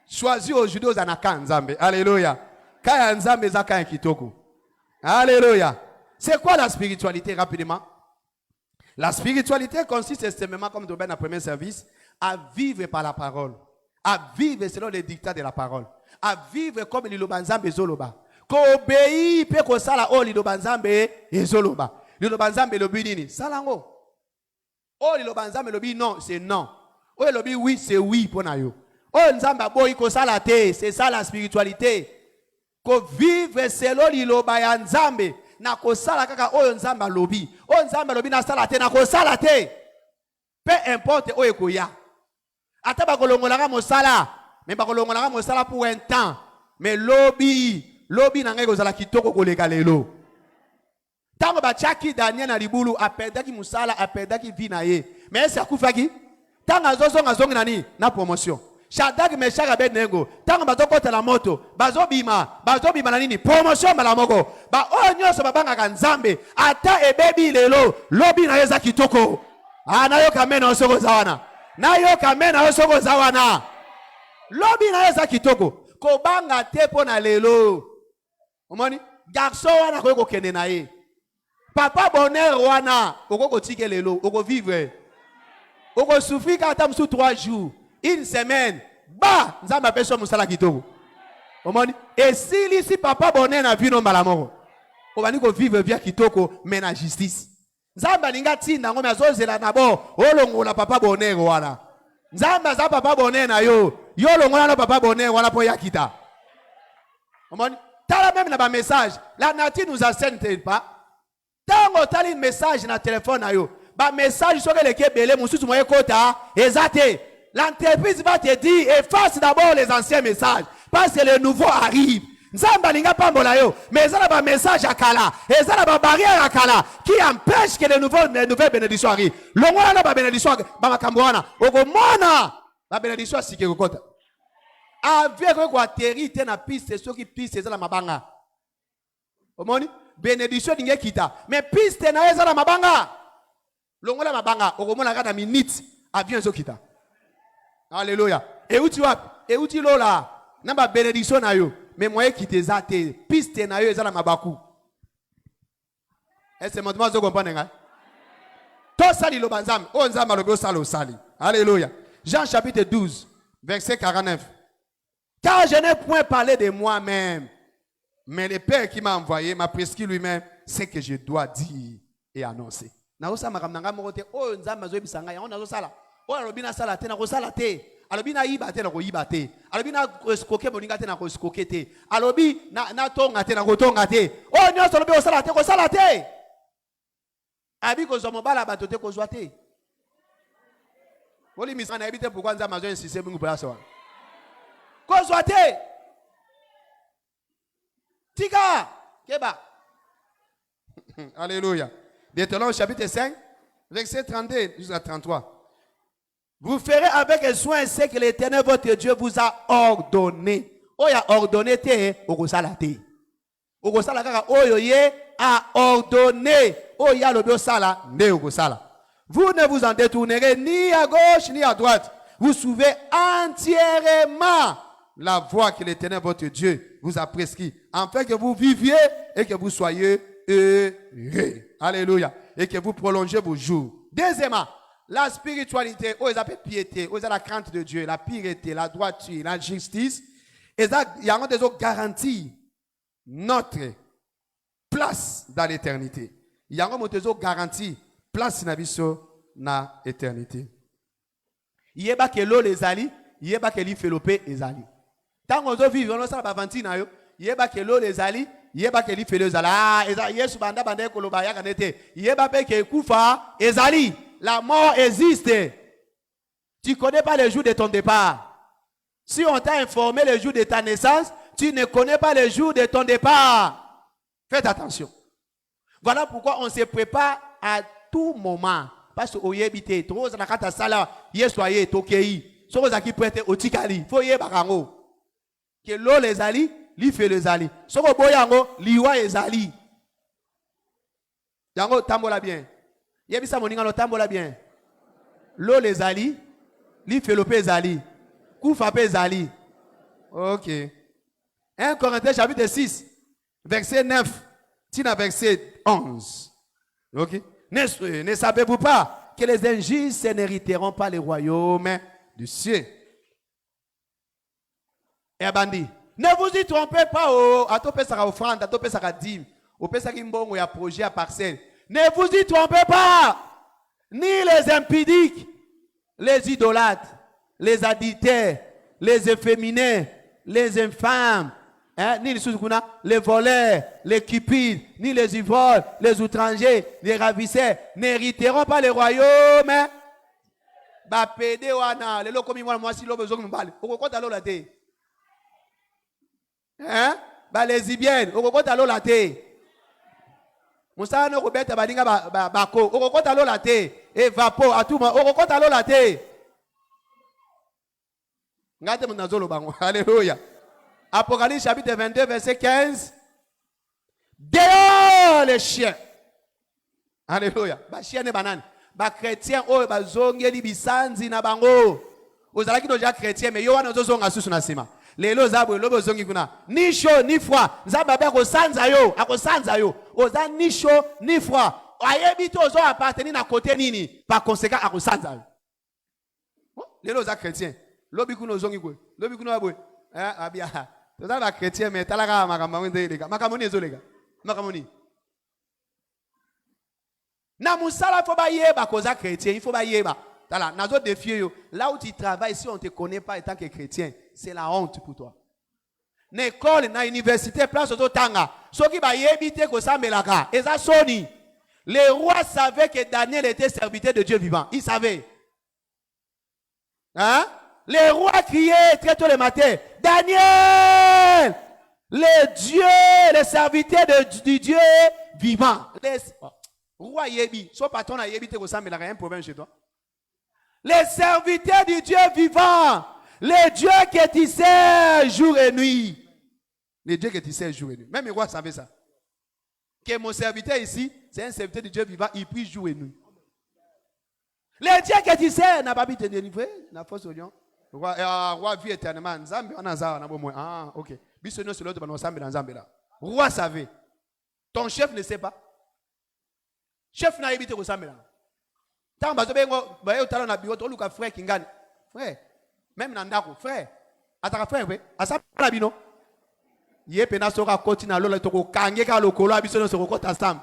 Choisis aujourd'hui aux anakan nzambe. Alléluia. Kaya nzambe zaka kitoko. Alléluia. C'est quoi la spiritualité rapidement? La spiritualité consiste simplement, comme dans le premier service, à vivre par la parole. À vivre selon les dictats de la parole. À vivre comme liloba nzambe zoloba. Ko obéi pe ko sala o liloba nzambe ezoloba. Liloba nzambe lobi nini? Salango. Oh, le banzambe lobi non, c'est non. Oh, le lobi oui, c'est oui pour nayo. Oh, nzamba boy ko salate, c'est ça la spiritualité. Ko vivre selon liloba ya nzambe na ko sala kaka oh nzamba lobi. Oh nzamba lobi na salate na ko salate. Peu importe oh ekoya. Ata ba kolongolaka mosala, mais ba kolongolaka mosala pour un temps. Mais lobi na ngai ko sala kitoko koleka lelo. Tango bachaki Daniel na libulu apedaki musala apedaki vinaye mais c'est akufaki tanga zozonga zongi nani na promotion Shadrach, Meshach, Abednego. Tango bazokota la moto, bazobima na nini? Promotion bala moko. Ba onyo so babanga kanzambe, ata ebebi lelo, lobi na yeza kitoko. Nayo kamena osoko zawana. Nayo kamena osoko zawana. Lobi na yeza kitoko. Kobanga tepo na lelo. Omoni, garçon wana ko kende na ye. Papa bonheur wana, oko tike lelo, oko vivre. Oko souffrir ata msu 3 jours. Une semaine, bah, nzamba peso musala kitoko. Omoni, et si papa bonheur na vie no malamoko. Obani ko vivre via kitoko mais na justice. Nzamba linga tinda ngome azozela nabo, olongola papa bonheur wana. Nzamba za papa bonheur na yo longola no papa bonheur wana po yakita. Omoni, tala même na ba message, la nature nous enseigne pas. Tango tali message na téléphone na yo, ba message soke leke belé mususu moye kota, ezate. L'entreprise va te dire, efface d'abord les anciens messages. Parce que le nouveau arrive. Nzamba linga pambola yo. Mais ça a un message à Kala. Et ça a une barrière à Kala. Qui empêche que les nouvelles bénédictions arrivent. L'ongwana na ba bénédiction. Ba kambwana. Oko mona. La bénédiction si ke kokota. Avec quoi atterri te na piste. Ceux qui piste ça la mabanga. Omoni. Bénédiction linga kita. Mais piste na ça la mabanga. L'ongwana mabanga. Oko mona kada minute. Avion zo kita. Alléluia. Et où tu vas? Et où tu lola? Namba bénédiction na yo. Mais moi qui te zate. Piste na yo ezala mabaku. Est-ce que maintenant vous comprenez? To sali lo banzam. O nzamba lo salo sali. Alléluia. Jean chapitre 12, verset 49. Car je n'ai point parlé de moi-même, mais le Père qui m'a envoyé m'a prescrit lui-même ce que je dois dire et annoncer. Na osama kamnanga mokote o nzamba zo bisanga ya ona zo sala. O alobina sala te na ko sala te. Alobina yiba te na ko yiba te. Alobina skoke boninga te na ko skoke te. Alobi na tonga te na ko tonga te. O nyoso lobi o sala te ko sala te. Abi ko zomo bala bato te ko zwa te. Oli misana ebite pourquoi nzamba zo insiste bungu pour ça. Ko zwa te. Tika keba. Alléluia. Deutéronome chapitre 5 verset 32 jusqu'à 33. Vous ferez avec soin ce que l'Éternel votre Dieu vous a ordonné. Oya ordonné te okosalate. Okosala kaka oyo ye a ordonné. Oya lobi sala ne okosala. Vous ne vous en détournerez ni à gauche ni à droite. Vous suivez entièrement la voie que l'Éternel votre Dieu vous a prescrit, afin que vous viviez et que vous soyez heureux. Alléluia. Et que vous prolongez vos jours. Deuxièmement, la spiritualité, ils appellent piété, ils ont la crainte de Dieu, la pureté, la droiture, la justice. Il y a des autres garanties notre place dans l'éternité. Il y a des autres garanties place dans l'éternité. Il y a que l'eau les ali, il y a que l'ifélopé les ali. Tant qu'on vit, on a ça la vantine, il y a que l'eau les ali, il y a que l'ifélopé les ali. Ah, il y a subanda bande kolobaya kanete. Il y a que kufa les ali. La mort existe. Tu ne connais pas le jour de ton départ. Si on t'a informé le jour de ta naissance, tu ne connais pas le jour de ton départ. Faites attention. Voilà pourquoi on se prépare à tout moment. Parce que au yébité, tout le monde sala, yesoye, tokei, so qui prête au tikali, faut yé barango. Que l'eau les ali, li fait les ali. So ko boyango, liwa les ali. Yango tambola bien. Yebisa moninga no tambola bien. L'eau les ali, li fait le les ali. Koufa les ali. OK. 1 Corinthiens chapitre 6, verset 9, tina verset 11. OK. Ne savez-vous pas que les injustes n'hériteront pas le royaume du ciel? Et bandi, ne vous y trompez pas, à topé sa offrande, à topé sa dîme, au pesa kimbongo ya projet à parcelle. Ne vous y trompez pas, ni les impudiques, les idolâtres, les adultères, les efféminés, les infâmes, hein, ni les voleurs, les cupides, ni les ivrognes, les outrangers, les ravisseurs, n'hériteront pas le royaume. Ba pédé wana, le lokomi moi si lo besoin mbali. Okokota lo la te. Hein? Ba lesbiennes, okokota lo la te. Moussa no kobeta balinga bako, okokota lo la te. Et vapo à tout moment, okokota lo la te. Alléluia. Apocalypse chapitre 22, verset 15. Dehors les chiens. Alléluia. Ba chien ne banane. Ba chrétien o ba zongeli bisanzi na bango. Ozalaki doja chrétien mais yo wana ozonga susu na sima. Lelo zabwe lobo zongi kuna. Ni chaud ni froid. Nzamba be akosanza yo, akosanza yo. Oza ni chaud ni froid. Ayebi to ozo appartenir na côté nini. Par conséquent akosanza yo. Lelo za chrétien. Lobi kuna ozongi kwe. Lobi kuna abwe. Abia. Toza ba chrétien mais talaka makambo ndelega. Makamoni ezolega. Makamoni. Na musala faut ba yeba koza chrétien, il faut ba yeba. Tala, nazo défier yo. Là où tu travailles, si on te connaît pas en tant que chrétien, c'est la honte pour toi. Na école, na université, place au tanga. Soki ba yebite ko samelaka. Eza soni. Les rois savaient que Daniel était serviteur de Dieu vivant. Ils savaient. Hein? Les rois criaient très tôt le matin. Daniel! Le Dieu, le serviteur du Dieu vivant. Les rois yebi. Son patron a yebi te ko samelaka. Il y a un problème chez toi. Les serviteurs du Dieu vivant. Le Dieu que tu sers jour et nuit. Le Dieu que tu sers jour et nuit. Même les rois savaient ça. Que mon serviteur ici, c'est un serviteur du Dieu vivant, il prie jour et nuit. Le Dieu que tu sers n'a pas pu te délivrer. N'a force au lion. Roi vit éternellement. Ah, ok. Bisonno sur l'autre, roi savait. Ton chef ne sait pas. Chef n'a évité au Sambela. Tant que na bureau, tu as frère qui gagne. Frère, même Nandako, frère. Ataka frère, oui. Asa la bino. Yé pena sora continue lola toko kange ka lokolo abiso soko kota sam.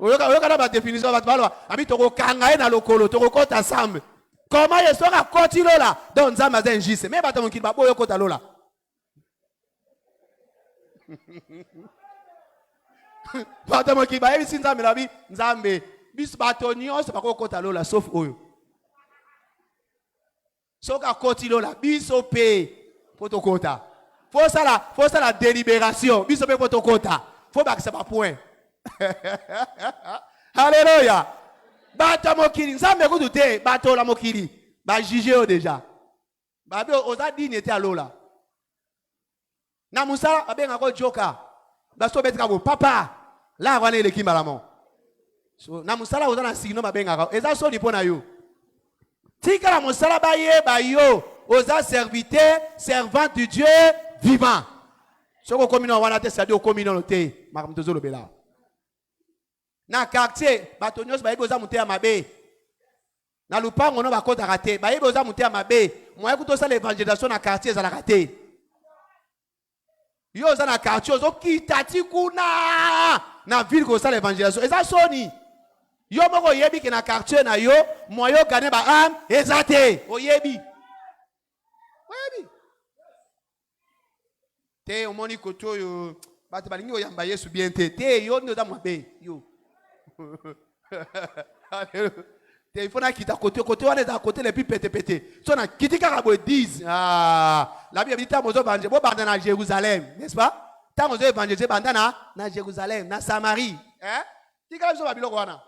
Oyoka na ba définition ba balwa. Abi toko kanga na lokolo toko kota sam. Comment ye sora continue lola donc nzamba za njise. Mais bato mokili ba boyo kota lola. Bato mokili ba ebi nzambe la bi nzambe. Bis bato nyonso ba kota lola sauf oyo. Soka koti lola biso pe protokota. Faut ça la délibération. Biso pe protokota. Faut pas que ça va point. Alléluia. Bato mokili nzambe ko douter bato la mokili. Ba juger déjà. Ba be oza dignité à lola. Na musala abenga ko joka. Ba so betka bo papa. La wana ile kimba la mon. So na musala oza na signo ba benga ko. Eza so ni pona yo. Tika la musala ba ye ba yo. Oza serviteur, servant du Dieu vivant. Soko komino wana te sadi o komino no te. Makamtozo lo bela. Na quartier batonyos ba yeboza muté mabe. Na lupango no bakota raté. Ba yeboza muté mabe. Moya kutosa l'évangélisation na quartier za la raté. Yo za na quartier ozo kitati kuna na ville ko sa l'évangélisation. Eza soni. Yo moko yebi ke na quartier na yo, moyo gane ba am ezate. Oyebi. Oyebi. Te omoni koto yo bati balingi oyamba Yesu bien te yo ndo za mwabe yo. Te il faut na kita côté wana za côté les plus pété. So na kitika ka bo 10. La Bible dit ta mozo banje bo banda na Jérusalem, n'est-ce pas? Ta mozo évangéliser banda na Jérusalem, na Samarie, hein? Tika biso babilo wana.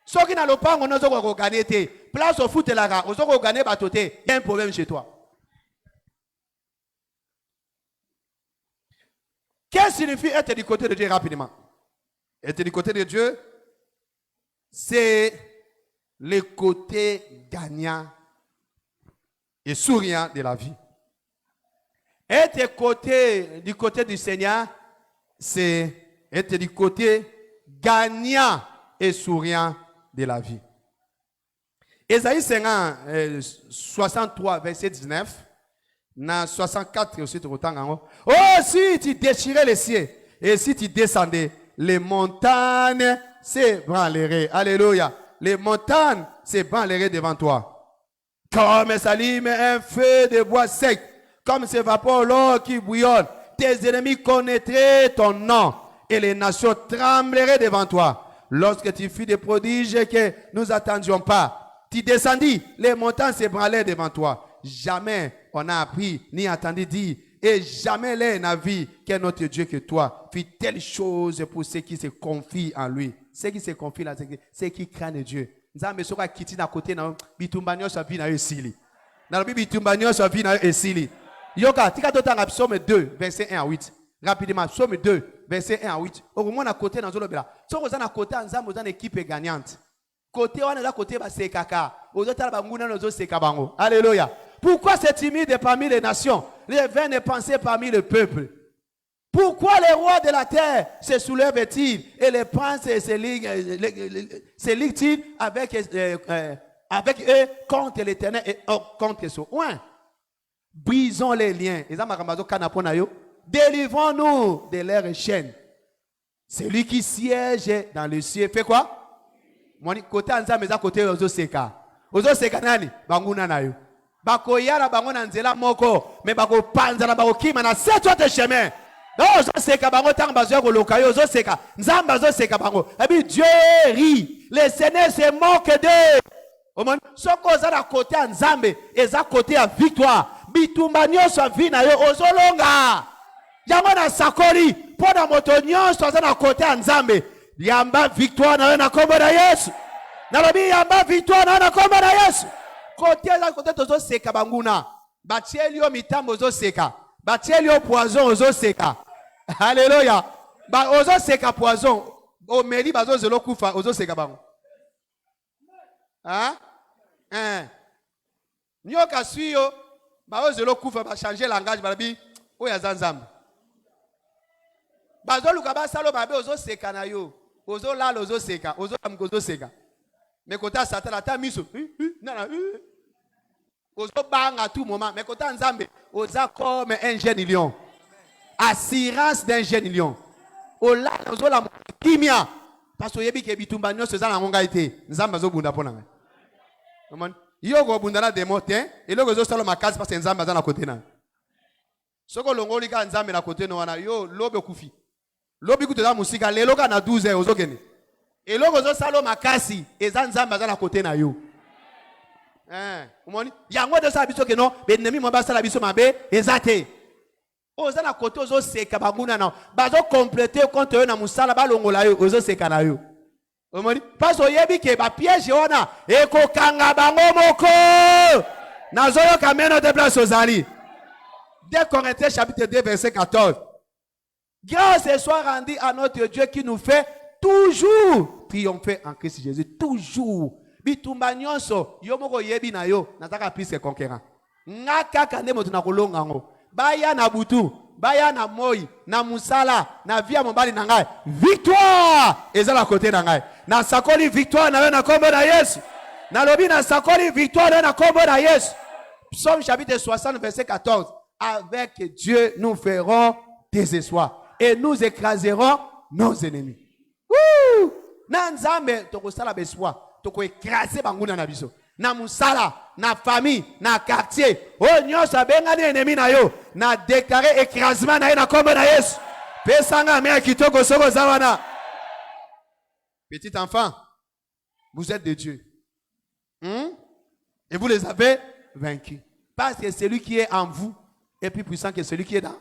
Soki na lopango nozo ko gagner te. Place au foot la ga, ozo ko gagner batoté, il y a un problème chez toi. Qu'est-ce que signifie être du côté de Dieu rapidement? Être du côté de Dieu, c'est le côté gagnant et souriant de la vie. Être du côté du Seigneur, c'est être du côté gagnant et souriant de la vie. Ésaïe 63, verset 19. Dans 64 aussi, oh, si tu déchirais les cieux et si tu descendais, les montagnes s'ébranleraient. Alléluia. Les montagnes s'ébranleraient devant toi. Comme s'allume un feu de bois sec, comme s'évapore l'eau qui bouillonne, tes ennemis connaîtraient ton nom et les nations trembleraient devant toi. Lorsque tu fis des prodiges que nous n'attendions pas, tu descendis, les montagnes s'ébranlèrent devant toi. Jamais on n'a appris ni entendu dire, et jamais l'un n'a vu qu'un autre Dieu que toi fit telle chose pour ceux qui se confient en lui. Ceux qui se confient là, c'est ceux qui craignent Dieu. Nzambe soka kiti na côté na bitumbanyo sa vie na yosili. Dans la Bible, Tumbanyo soit vie et Sili. Yoka, tika totanga psaume 2, verset 1 à 8. Rapidement, psaume 2, verset 1 à 8. Au moins, à côté, dans le bela. Si on a côté, on a une équipe gagnante. Côté, on a côté, c'est kaka. Aux autres, on a c'est kabango. Alléluia. Pourquoi c'est timide parmi les nations? Les vains ne pensaient parmi le peuple. Pourquoi les rois de la terre se soulèvent-ils et les princes se liguent-ils avec eux contre l'Éternel et contre son oint? Brisons les liens. Délivrons-nous de leurs chaînes. Celui qui siège dans le ciel fait quoi? Côté Anzambe, côté Ozo Seka. Ozo Seka nani? Banguna na yo. Bako yara bango na nzela moko, mais bako panza na bako kima na sept autres chemins. Ozo Seka bango tang bazo ko lokayo Ozo Seka. Nzamba Ozo Seka bango. Et puis Dieu rit. Le Seigneur se moque d'eux. Soko za na côté Nzambe, eza côté à victoire. Bitumba nyonso vina yo ozolonga. Yango na sakoli, pona moto nyonso za na côté Nzambe. Yamba victoire na yo na kombo na Yesu. Nalobi yamba victoire na yo na kombo na Yesu. Côté za côté tozo seka banguna. Batieli yo mitambo ozo seka. Batieli yo poison ozo seka. Alléluia. Ba ozo seka poison. O meri bazo zelo kufa ozo seka bango. Hein? Nyoka suyo ba ozelo kufa ba changer langage ba bi oya zanzamba. Bazo luka ba salo ba be ozo seka na yo. Ozo lala ozo seka, ozo amgozo seka. Mais kota satana ta miso. Nana. Ozo banga à tout moment, mais kota nzambe oza comme un jeune lion. Assurance d'un jeune lion. Ola ozo la kimia. Parce que yebi ke bitumba nyoso za na ngonga ite. Nzamba zo bunda pona ngai. Amen. Yo go bunda na demote, et lo zo salo makazi parce que nzamba za na côté na. Soko longoli ka nzambe na côté no wana yo lobe kufi. Lobi kuto za musika lelo ka na 12 heures ozo kene. Et lo zo salo makasi, eza nzamba za na côté na yo. Umoni? Yango de sa biso ke no, be nemi mo ba sala biso mabe, ezate. Oza na côté ozo seka baguna na. Bazo compléter compte yo na musala ba longola yo ozo seka na yo. Parce que yebi ke ba piège wana eko kanga bango moko nazoyo kameno de place ozali. 2 Corinthiens chapitre 2 verset 14. Grâce soit rendue à notre Dieu qui nous fait toujours triompher en Christ Jésus. Toujours. Bitumba nyonso yo moko yebi na yo nataka plus que conquérant. Ngaka kande moto na kolonga ngo. Baya na butu. Baya na moi, na musala, na via mobali na ngai. Victoire! Eza la côté na ngai. Na sakoli victoire na yo na kombo na Yesu. Na lobi na sakoli victoire na kombo na Yesu. Psaume chapitre 60 verset 14. Avec Dieu nous ferons des espoirs et nous écraserons nos ennemis. Wouh! Na nzambe toko sala beswa, toko écraser banguna na biso. Na musala, na famille, na quartier. Oh nyonso abengani ennemi na yo. Na déclaré écrasement na yo na kombo na Yesu. Pesanga me kitoko soko zawana. Petit enfant, vous êtes de Dieu. Et vous les avez vaincus. Parce que celui qui est en vous est plus puissant que celui qui est dans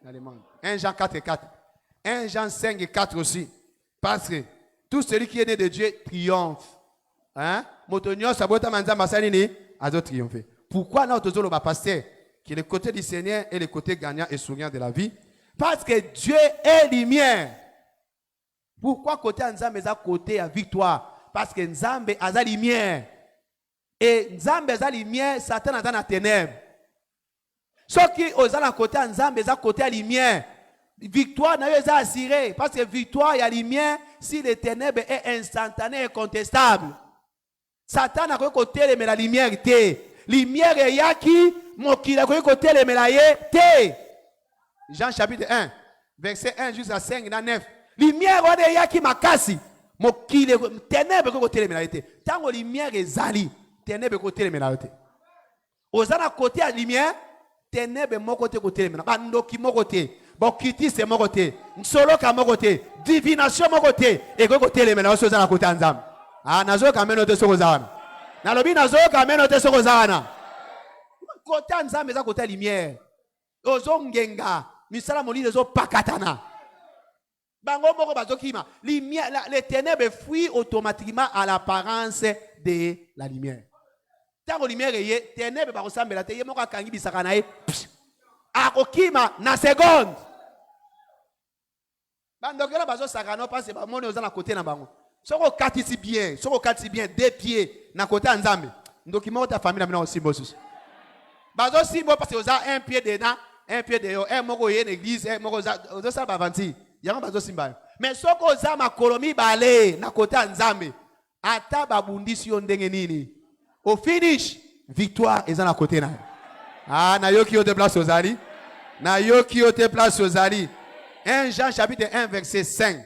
les mondes. 1 Jean 4 et 4. 1 Jean 5 et 4 aussi. Parce que tout celui qui est né de Dieu triomphe. Hein? Motonio sabota manza masalini azo triompher. Pourquoi nous toujours le pasteur qui est le côté du Seigneur et le côté gagnant et souriant de la vie? Parce que Dieu est lumière. Pourquoi côté Nzambe est à côté à victoire? Parce que Nzambe est à lumière. Et Nzambe est à lumière, Satan est dans la ténèbre. Ceux qui osent à côté Nzambe est à côté à lumière. Victoire n'est pas assurée. Parce que victoire, il y a lumière si les ténèbres est instantané et contestable. Satan a côté mais la lumière était. Lumière est yaki, mokili a côté mais la té. Jean chapitre 1, verset 1 jusqu'à 5 dans 9. Lumière est yaki makasi, mokili ténèbres côté mais la té. Tant lumière est zali, ténèbres côté mais la té. Ozana côté à lumière, ténèbres mon côté mais la. Bandoki mon côté. Bokiti c'est mon côté. Solo ka mon côté. Divination mon côté. Et côté les mais ozana côté Nzambe. Ah, nazo kameno te sokozana. Nalobi nazo kameno te sokozana. Côté Nzambe za côté lumière. Ozo ngenga, misala molide zo pakatana. Bango moko bazokima. Lumière, les ténèbres fuient automatiquement à l'apparence de la lumière. Tango lumière est, ténèbre ba ressemble la te, yemo ka kangi bisaka na e. Akokima na seconde. Bandokela bazo sakano parce ba moni oza na côté na bango. Soko katisi bien, deux pieds na côté nzambe. Ndokima ota famille na mina osimbo susu. Bazo simbo parce oza un pied dedans, un pied dehors, un moko ye l'église, un moko oza sa bavanti. Yango bazo simba. Mais soko oza makolomi balé na côté nzambe. Ata babundisi yo ndenge nini. Au finish, victoire est dans la côté na. Ah, na yo ki yo te place aux ali. Na yo ki yo te place aux ali. 1 Jean chapitre 1 verset 5.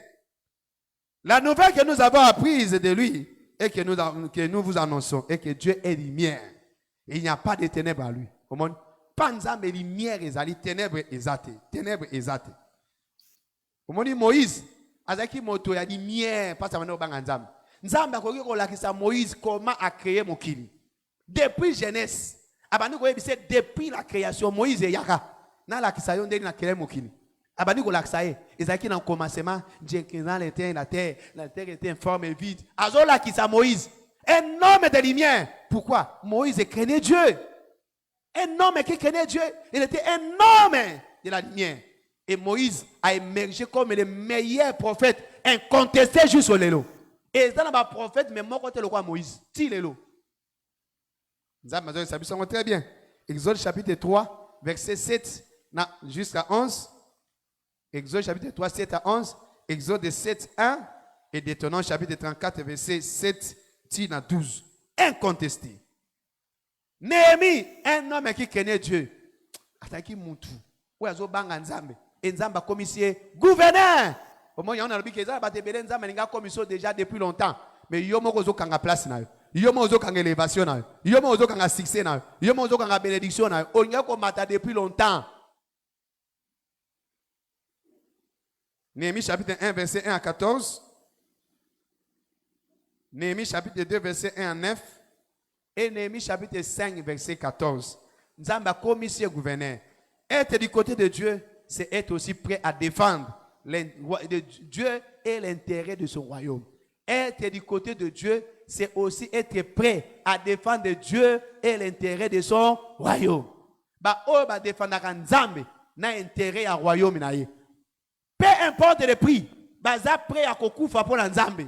La nouvelle que nous avons apprise de lui et que nous vous annonçons est que Dieu est lumière. Et il n'y a pas de ténèbres à lui. Comment? Panzam et lumière est ali, ténèbres exaté. Ténèbres exaté. Comment dit Moïse? Azaki moto ya lumière, pas ça maintenant banganzam. Nzambe akoki ko lakisa Moïse comment a créé mokili. Depuis Genèse, abani ko yebise depuis la création Moïse et yaka. Na lakisa yo ndeni na créé mokili. Abani ko lakisa ye, ezaki na commencement, Dieu créa la terre était informe et vide. Azo lakisa Moïse, un homme de lumière. Pourquoi? Moïse craignait Dieu. Un homme qui craignait Dieu, il était un homme de la lumière. Et Moïse a émergé comme le meilleur prophète, incontesté jusqu'au lélo. Et dans le prophète, mais moi, côté le roi Moïse, ti lélo. Très bien. Exode chapitre 3, verset 7 jusqu'à 11. Exode chapitre 3, 7 à 11. Exode 7, 1. Et Deutéronome chapitre 34, verset 7 à 12. Incontesté. Néhémie, un homme qui connaît Dieu. Ataki Moutou. Ou azo banga nzambe. Et nzamba commissaire gouverneur. Au moins, il y a un arbitre qui est nzamba ninga commission déjà depuis longtemps. Mais yomo ozo kanga place na yo. Yomo ozo kanga élévation na yo. Yomo ozo kanga succès na yo. Yomo ozo kanga bénédiction na yo. Olinga ko mata depuis longtemps. Néhémie chapitre 1 verset 1 à 14. Néhémie chapitre 2 verset 1 à 9. Et Néhémie chapitre 5 verset 14. Nzamba commissaire gouverneur. Être du côté de Dieu, c'est être aussi prêt à défendre Dieu et l'intérêt de son royaume. Être du côté de Dieu, c'est aussi être prêt à défendre Dieu et l'intérêt de son royaume. Ba o ba défendre Nzambe na intérêt à royaume na ye. Peu importe le prix, baza prêt à kokufa pour Nzambe.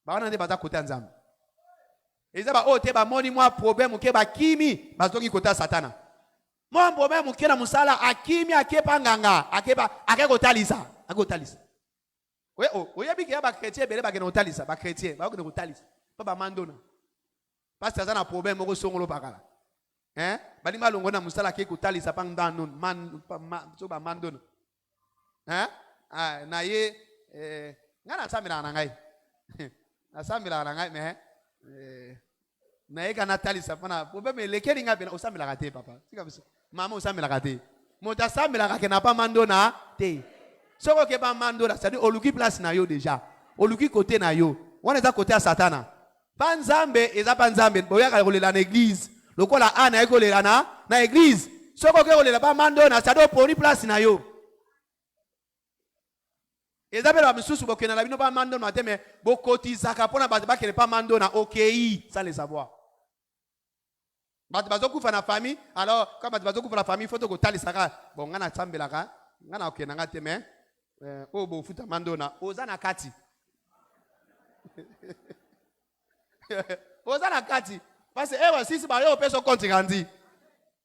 Ba on ande baza côté Nzambe. Et ça ba o te ba moni moi problème ke ba kimi bazoki côté Satana. Moi problème ke na musala akimi akepa nganga akeko talisa akotalisa. Oui, oyebi ke ba chrétien bele ba ke na talisa ba chrétien ba ko na talisa. Pas ba mandona. Parce que ça na problème ko songolo bakala. Hein? Bali malongo na musala ke ko talisa pa ndanu man so ba mandona. Hein? Ah na ye ngana samira na ngai. Na samira na ngai mais na ye kana talisa pana problème lekeli nga bena osamila kate papa. Sika biso. Maman osamila kate. Mota samila ka na pa mandona te. Soko ke pa mandona, c'est-à-dire oluki place na yo déjà. Oluki côté na yo. On est à côté à Satana. Pa nzambe eza pa nzambe boya ka kolela na église. Lokola ana eko lela na église. Soko ke kolela pa mandona, c'est-à-dire poni place na yo. Ezabela ba misusu bokena la bino pa mandona te mais bokotizaka pona ba ba kele pa mandona OKI sans le savoir. Ba bazokufa na famille alors quand ba bazokufa la famille faut to kotalisaka bon ngana tsambelaka ngana okena ngate mais o bo futa mandona ozana kati. Ozana kati parce que ewa sisi ba yo peso compte grandi.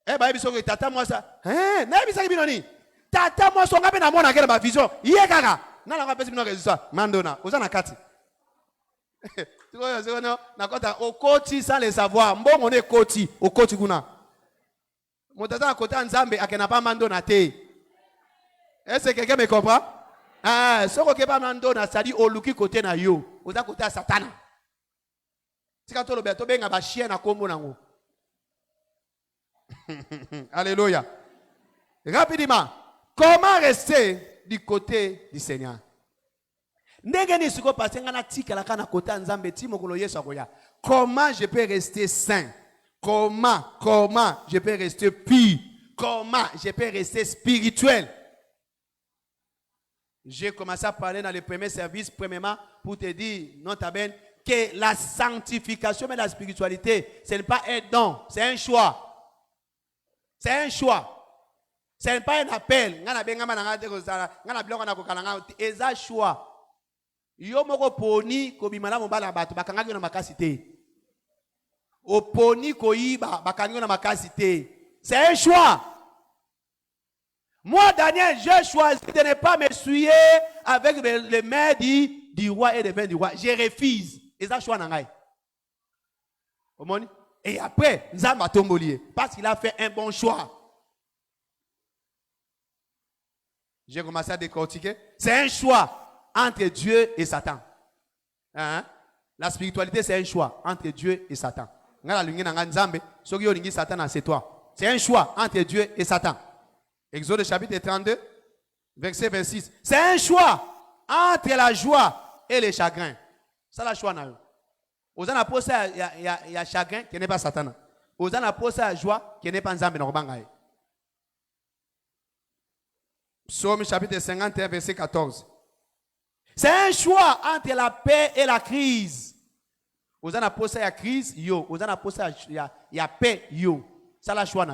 Eh ba biso ko tata moi ça. Na bisa ki binoni. Tata moi so ngabe na mona kele ba vision. Iye kaka. Na la pesi bino résultat mandona ozana kati. Tu vois c'est non na kota okoti sans le savoir. Mbongo ne koti okoti kuna. Motaza kota nzambe akena pa mandona te. Est-ce que quelqu'un me comprend? Ah, soko ke pa mandona ça dit oluki côté na yo. Oza côté à Satana. Tika to lobeto benga ba chien na kombo nango. Alléluia. Rapidement, comment rester du côté du Seigneur? Ndenge siko passer ngana tikala kana côté nzambe ti mokolo Yesu akoya. Comment je peux rester saint? Comment je peux rester pur? Comment je peux rester spirituel? J'ai commencé à parler dans le premier service, premièrement, pour te dire, non, Taben, que la sanctification et la spiritualité, ce n'est pas un don, c'est un choix. C'est un choix. Ce n'est pas un appel. C'est un choix. Yo moko poni ko bimala mobala bato bakangaki na makasi te. O poni ko yiba bakangaki na makasi te. C'est un choix. Moi Daniel, j'ai choisi de ne pas me souiller avec les mains du roi et des vins du roi. Je refuse. Et ça choix nangai. Et après, Nzamba tombolier parce qu'il a fait un bon choix. J'ai commencé à décortiquer. C'est un choix entre Dieu et Satan. Hein? La spiritualité, c'est un choix entre Dieu et Satan. C'est un choix entre Dieu et Satan. Exode chapitre 32, verset 26. C'est un choix entre la joie et le chagrin. C'est la choix. Vous avez posé il y a chagrin qui n'est pas Satan. Vous avez posé la joie qui n'est pas Nzambe. Psaume chapitre 51, verset 14. C'est un choix entre la paix et la crise. Vous avez posé la crise, yo. Vous avez posé la paix, yo. C'est la choix.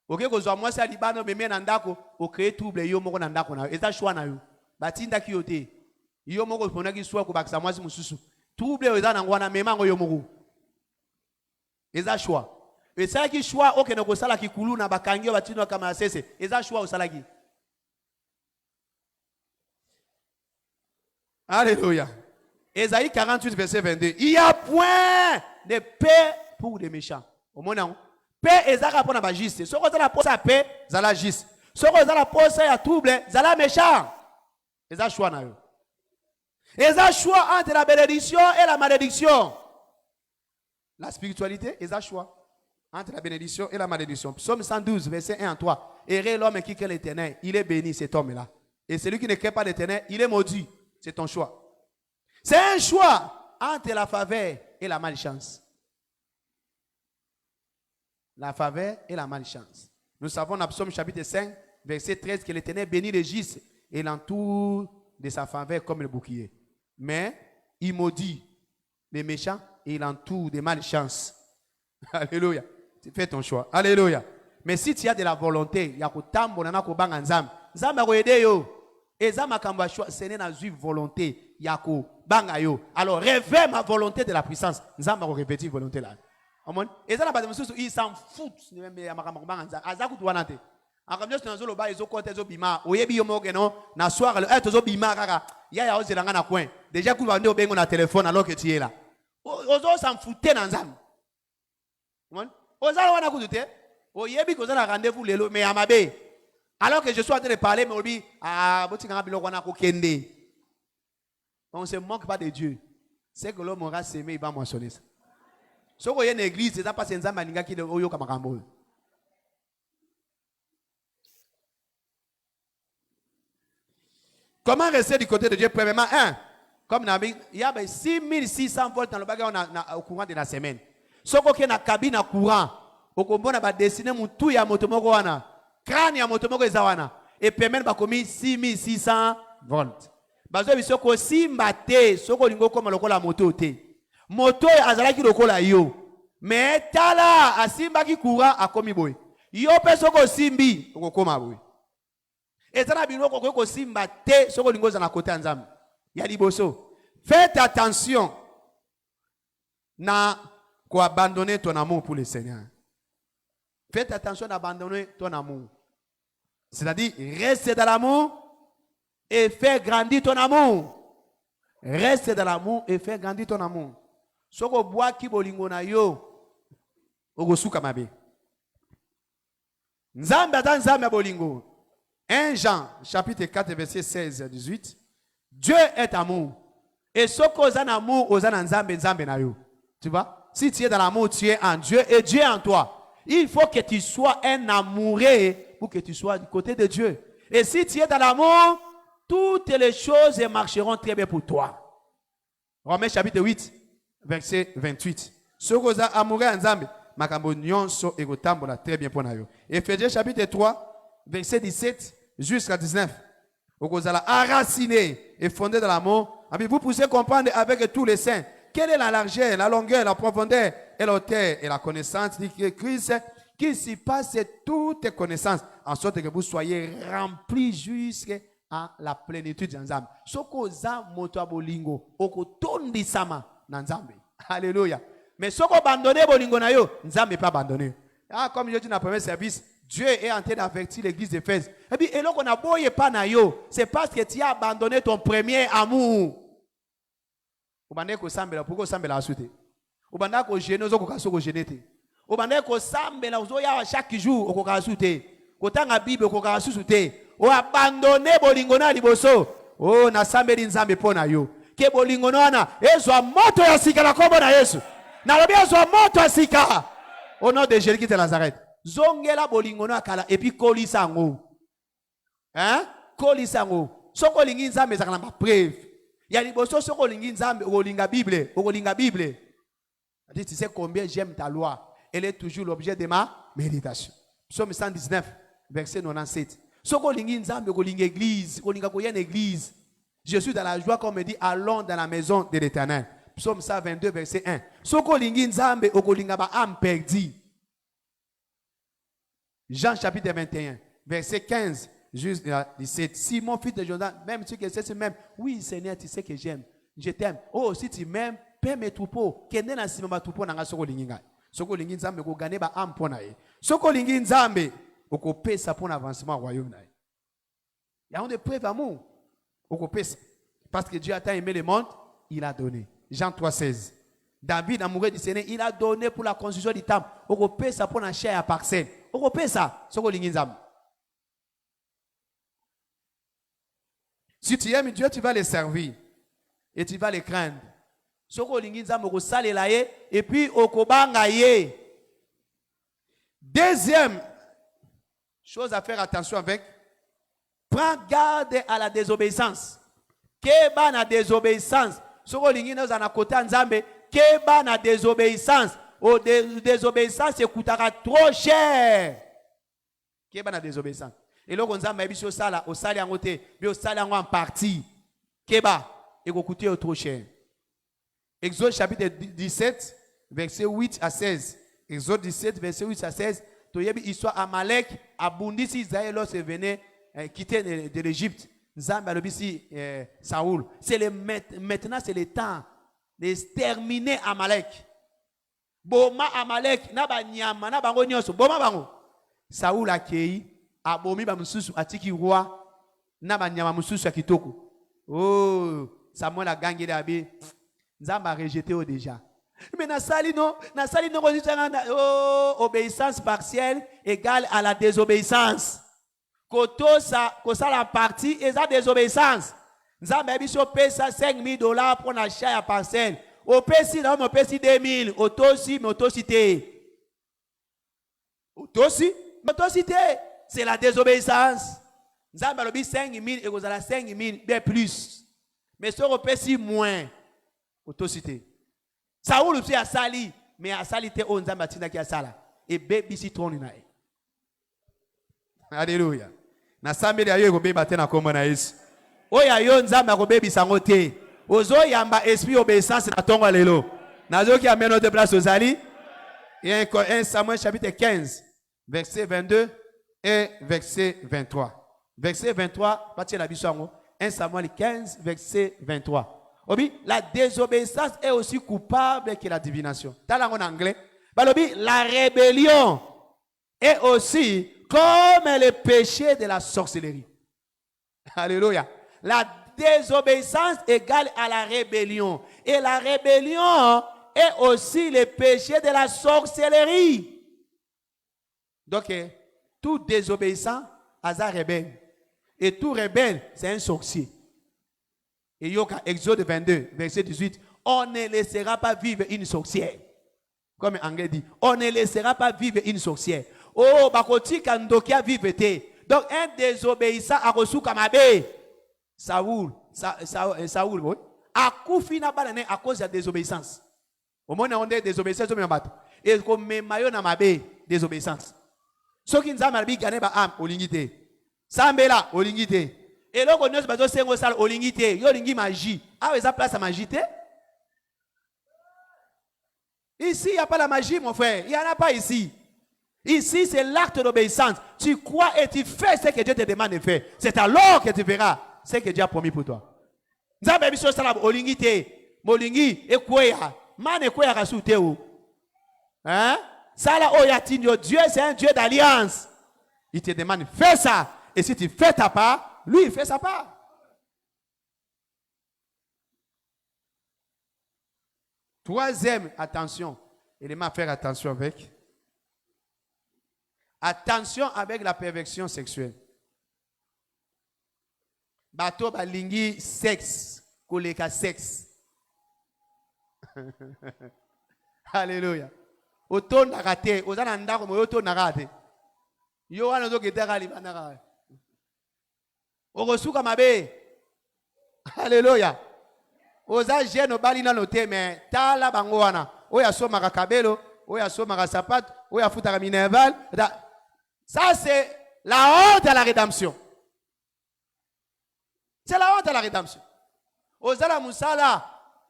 Ok, vous avez moi c'est Libano, mais nandako, au créer trouble, yo moko nandako na. Et ça choix na yo. Batinda ki yote. Yo moko pona ki soit ko bakisa moi si mususu. Trouble yo za nangwana mema ngo yo moko. Et ça choix. Et ça qui choix ok na ko sala ki kulu na bakangi yo batino kama sese. Et ça choix au salaki. Alléluia. Ésaïe 48, verset 22. Il n'y a point de paix pour les méchants. Au moment où paix est là pour la juste. Ce qu'on a la pose à paix, c'est la juste. Ce qu'on a la pose à trouble, c'est la méchant. Et ça choix na yo. Et ça choix entre la bénédiction et la malédiction. La spiritualité, et ça choix entre la bénédiction et la malédiction. Psaume 112, verset 1 à 3. Errez l'homme qui crée l'Éternel, il est béni cet homme-là. Et celui qui ne crée pas l'Éternel, il est maudit. C'est ton choix. C'est un choix entre la faveur et la malchance. La faveur et la malchance. Nous savons dans Psaume chapitre 5, verset 13, que l'Éternel bénit les justes et l'entoure de sa faveur comme le bouclier. Mais il maudit les méchants et il entoure des malchances. Alléluia. Fais ton choix. Alléluia. Mais si tu as de la volonté, il y a que tambo nana ko banga nzam. Nzam ba ko aider yo. Et ça m'a cambié choix, c'est une volonté. Yako banga yo. Alors réveille ma volonté de la puissance. Nzam ba ko répéter volonté là. Amen. Et ça n'a pas de sens, ils s'en foutent. Déjà que vous avez un téléphone alors que tu es là. Vous s'en foutez dans Nzam. Vous avez un rendez-vous mais à ma baie. Alors que je suis en train de parler, mais on dit, on ne se manque pas de Dieu. C'est que l'homme aura s'aimé, il va mentionner ça. Si vous avez une église, c'est pas Nzam Maninga qui est au Kamakambo. Comment rester du côté de Dieu? Premièrement, comme il y a 6600 volts dans le bagage au courant de la semaine. Si vous avez une cabine à courant, vous pouvez dessiner tout ya motomoko wana. Crâne ya motomoko ezawana. Et permettre de commis 6600 volts. Bazo bisoko simba te, soko lingo comme lokola moto te. Moto azalaki lokola yo. Mais tala asimba ki courant akomi boy. Yo pe soko simbi okoma boy. Ezana biloko ko simba te soko lingo za na côté Nzambe. Ya liboso. Faites attention na ko abandonner ton amour pour le Seigneur. Faites attention d'abandonner ton amour. C'est-à-dire, reste dans l'amour et fais grandir ton amour. Reste dans l'amour et fais grandir ton amour. Soko bois ki bolingo na yo, ogosuka mabe. Nzambe ata nzambe bolingo. 1 Jean, chapitre 4, verset 16 à 18. Dieu est amour. Et soko ozan amour, ozan nzambe nzambe na yo. Tu vois? Si tu es dans l'amour, tu es en Dieu et Dieu est en toi. Il faut que tu sois un amoureux pour que tu sois du côté de Dieu. Et si tu es dans l'amour, toutes les choses marcheront très bien pour toi. Romains chapitre 8, verset 28. Ce que vous avez amoureux ensemble, makambo nyonso ekotambola très bien pour nous. Éphésiens chapitre 3, verset 17 jusqu'à 19. Vous avez enraciné et fondé dans l'amour. Vous pouvez comprendre avec tous les saints Quelle est la largeur, la longueur, la profondeur et la hauteur et la connaissance de Christ qui surpasse toutes connaissances, en sorte que vous soyez remplis jusqu'à la plénitude de Nzambe. Soko za moto bolingo okotondi sama na Nzambe. Alléluia. Mais soko abandonné bolingo na yo, Nzambe pas abandonné. Ah, comme je dis dans le premier service, Dieu est en train d'avertir l'église d'Éphèse. Et puis, et là qu'on a boyé pas na yo, c'est parce que tu as abandonné ton premier amour. Obande ko sambela pourquoi sambela asute. Obanda ko gêner zo ko kaso ko gêner te. Obande ko sambela zo ya chaque jour ko kasute. Ko tanga Bible ko kasute. O abandonné bolingo na liboso. Oh na sambeli Nzambe pona yo. Ke bolingo na ezwa moto ya sika la kombo na Yesu. Na lobi ezwa moto ya sika. Au nom de Jésus qui te Nazareth. Zongela bolingo na kala et puis kolisa ngo. Hein? Kolisa ngo. Soko lingi Nzambe zakana ba preuve. Ya liboso soko lingi Nzambe okolinga Bible, okolinga Bible. Tu sais combien j'aime ta loi. Elle est toujours l'objet de ma méditation. Psaume 119, verset 97. Soko lingi Nzambe okolinga église, okolinga koyen église. Je suis dans la joie comme me dit allons dans la maison de l'Éternel. Psaume 122, verset 1. Soko lingi Nzambe okolinga ba âme perdue. Jean chapitre 21, verset 15. Juste 17. Simon, fils de Jonathan, même si c'est même. Oui, Seigneur, tu sais que j'aime. Je t'aime. Oh, si tu m'aimes, paie mes troupeaux. Kende na sima troupeaux nanga soko linginga. Soko lingi Nzambe ko gane ba am pona ye. Soko lingi Nzambe ko pesa pour l'avancement royaume na ye. Il y a une preuve amour. Ko pesa. Parce que Dieu a tant aimé le monde, il a donné. Jean 3,16. David, amoureux du Seigneur, il a donné pour la construction du temple. Ko pesa pour la chair à parcelle. Ko pesa. Soko lingi Nzambe. Si tu aimes Dieu, tu vas le servir. Et tu vas le craindre. Et puis, deuxième chose à faire attention avec. Prends garde à la désobéissance. Keba na désobéissance. Soko lingi na zana kota nzambe. Keba na désobéissance. O désobéissance coûtera trop cher. Keba na désobéissance. Et là, on a mis au sala en côté, mais au sala en partie. Keba, et vous coûtez trop cher. Exode chapitre 17, verset 8 à 16. Exode 17, verset 8 à 16. Tu as vu l'histoire Amalek, Abundi, si Israël venait quitter de l'Égypte. Nzamba ici Saoul. Maintenant, c'est le temps d'exterminer Amalek. Boma Amalek, naba nyama, naba ngonyoso, boma bango. Saoul a accueilli. Abomi ba mususu atiki roi na ba nyama mususu ya kitoko. Oh, Samuel a gagné d'abi. Nzamba a rejeté au déjà. Mais na sali non oh, obéissance partielle égale à la désobéissance. Koto sa la partie et sa désobéissance. Nzamba biso pesa $5,000 pour l'achat à parcelle. Au pesi non, au pesi 2,000, autosi mais autocité. Autosi, autocité. C'est la désobéissance. Nzamba lobi 5,000 et vous avez 5,000 bien plus. Mais si on peut si moins, autocité. Saoul aussi a sali, mais a salité on Nzamba tina qui a sala. Et baby citron inae. Alléluia. Na sambe ya yo ko beba tena kombo na Yesu. Oya yo Nzamba ko bebi sangote. Ozo yamba esprit obéissance na tongo lelo. Nazo ki amène notre place aux ali. Et 1 Samuel chapitre 15, verset 22. Et verset 23. Verset 23, 1 Samuel 15, verset 23. Obi, la désobéissance est aussi coupable que la divination. Dans en anglais, la rébellion est aussi comme le péché de la sorcellerie. Alléluia. La désobéissance égale à la rébellion. Et la rébellion est aussi le péché de la sorcellerie. Donc, tout désobéissant, hasard rebelle. Et tout rebelle, c'est un sorcier. Et Yoka, Exode 22, verset 18. On ne laissera pas vivre une sorcière. Comme l'anglais dit, on ne laissera pas vivre une sorcière. Oh, bakoti kandokia vivete. Donc, un désobéissant a reçu comme abbé. Saoul, oui. A koufina balane à cause de la désobéissance. Au moins, on a désobéissance. Et comme maillot na mabé, désobéissance. Ce qui nous a mal gagné ba am olingité. Sambela olingité. Et là on nous bazo sengo sal olingité. Yo lingi magie. Ah eza place à magité. Ici, il n'y a pas la magie, mon frère. Il n'y en a pas ici. Ici, c'est l'acte d'obéissance. Tu crois et tu fais ce que Dieu te demande de faire. C'est alors que tu verras ce que Dieu a promis pour toi. Nzambe biso sala olingi te, molingi ekweya, man ekweya kasute ou. Hein? Sala oyatinyo, Dieu c'est un Dieu d'alliance. Il te demande fais ça et si tu fais ta part, lui il fait sa part. Troisième, attention, élément à faire attention avec. Attention avec la perversion sexuelle. Bato balingi sexe, koleka sexe. Alléluia. Auto narate, ozana ndako mo auto narate. Yo wana zo ketaka libana. Okosuka mabe. Alléluia. Oza jeune obali na note mais tala bango wana. Oya soma kabelo, oya soma sapato, oya futa minerval. Ça c'est la honte à la rédemption. C'est la honte à la rédemption. Ozala musala,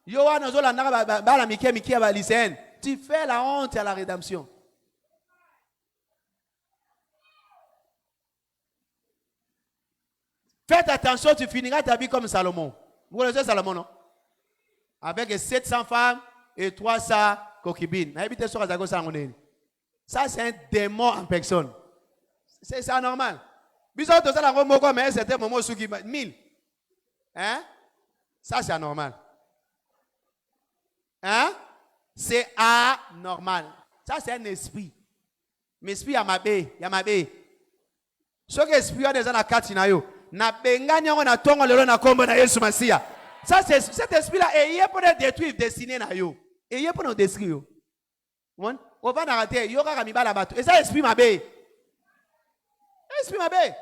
yoana zola naka bala mike ba lycéenne. Tu fais la honte à la rédemption. Faites attention, tu finiras ta vie comme Salomon. Vous connaissez Salomon, non? Avec 700 femmes et 300 concubines. Ça, c'est un démon en personne. C'est anormal. Bisous, tout ça, la remoko, mais c'était moment sous 1000. Hein? Ça, c'est anormal. Hein? C'est anormal. Ça, c'est un esprit. Mais esprit, il y a ma bé. Ce que l'esprit a déjà la carte, na bengani on a tongo lelo na kombo na Yesu Masia. Ça c'est cet esprit là et il est pour détruire destiné na yo. Et il est pour nous détruire. On va arrêter yo ka mibala bato. Et ça esprit mabe. Esprit mabe.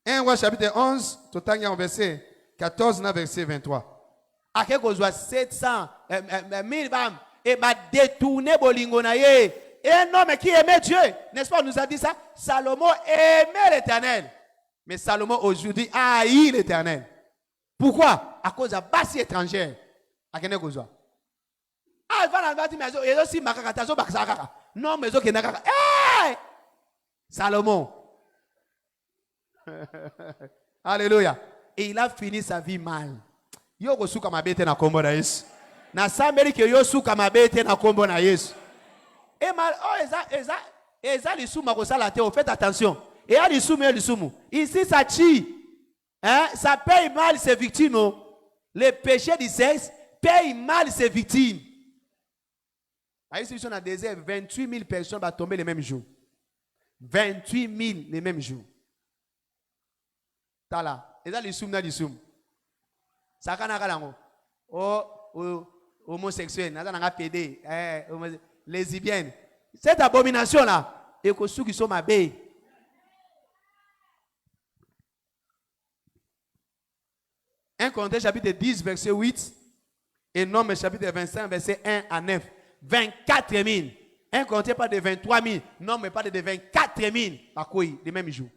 Un roi chapitre 11, totangi en verset 14 na verset 23. A quelque chose 700 1000 bam et m'a détourné bolingo na ye. Et un homme qui aimait Dieu, n'est-ce pas, on nous a dit ça? Salomon aimait l'Éternel. Mais Salomon aujourd'hui haït l'Éternel. Pourquoi? À cause de la base étrangère. À quel niveau? Ah, il va dire, mais il y a aussi Makakatazo Baksaka. Non, mais il y a hey! Salomon. Alléluia. Et il a fini sa vie mal. Yo suka mabete na kombo na Yesu. Na sambeli ke yo suka mabete na kombo na Yesu. Et mal, oh, eza l'issouma kosala te, faites attention. Et à l'issouma. Ici, ça tue. Hein? Ça paye mal ses victimes. Le péché du sexe paye mal ses victimes. Ici, on a désert, 28 000 personnes vont tomber le même jour. 28 000 les mêmes jours. Tala. Et là, l'issouma. Ça kana kalango. Oh, homosexuel. Nana pédé. Lesbiennes. Cette abomination-là, et que ceux qui sont mabés. Un Corinthiens chapitre 10, verset 8, et Nombres chapitre 25, verset 1 à 9. 24 000. Un Corinthiens pas de 23 000. Nombres pas de 24 000. À quoi? Les mêmes jours.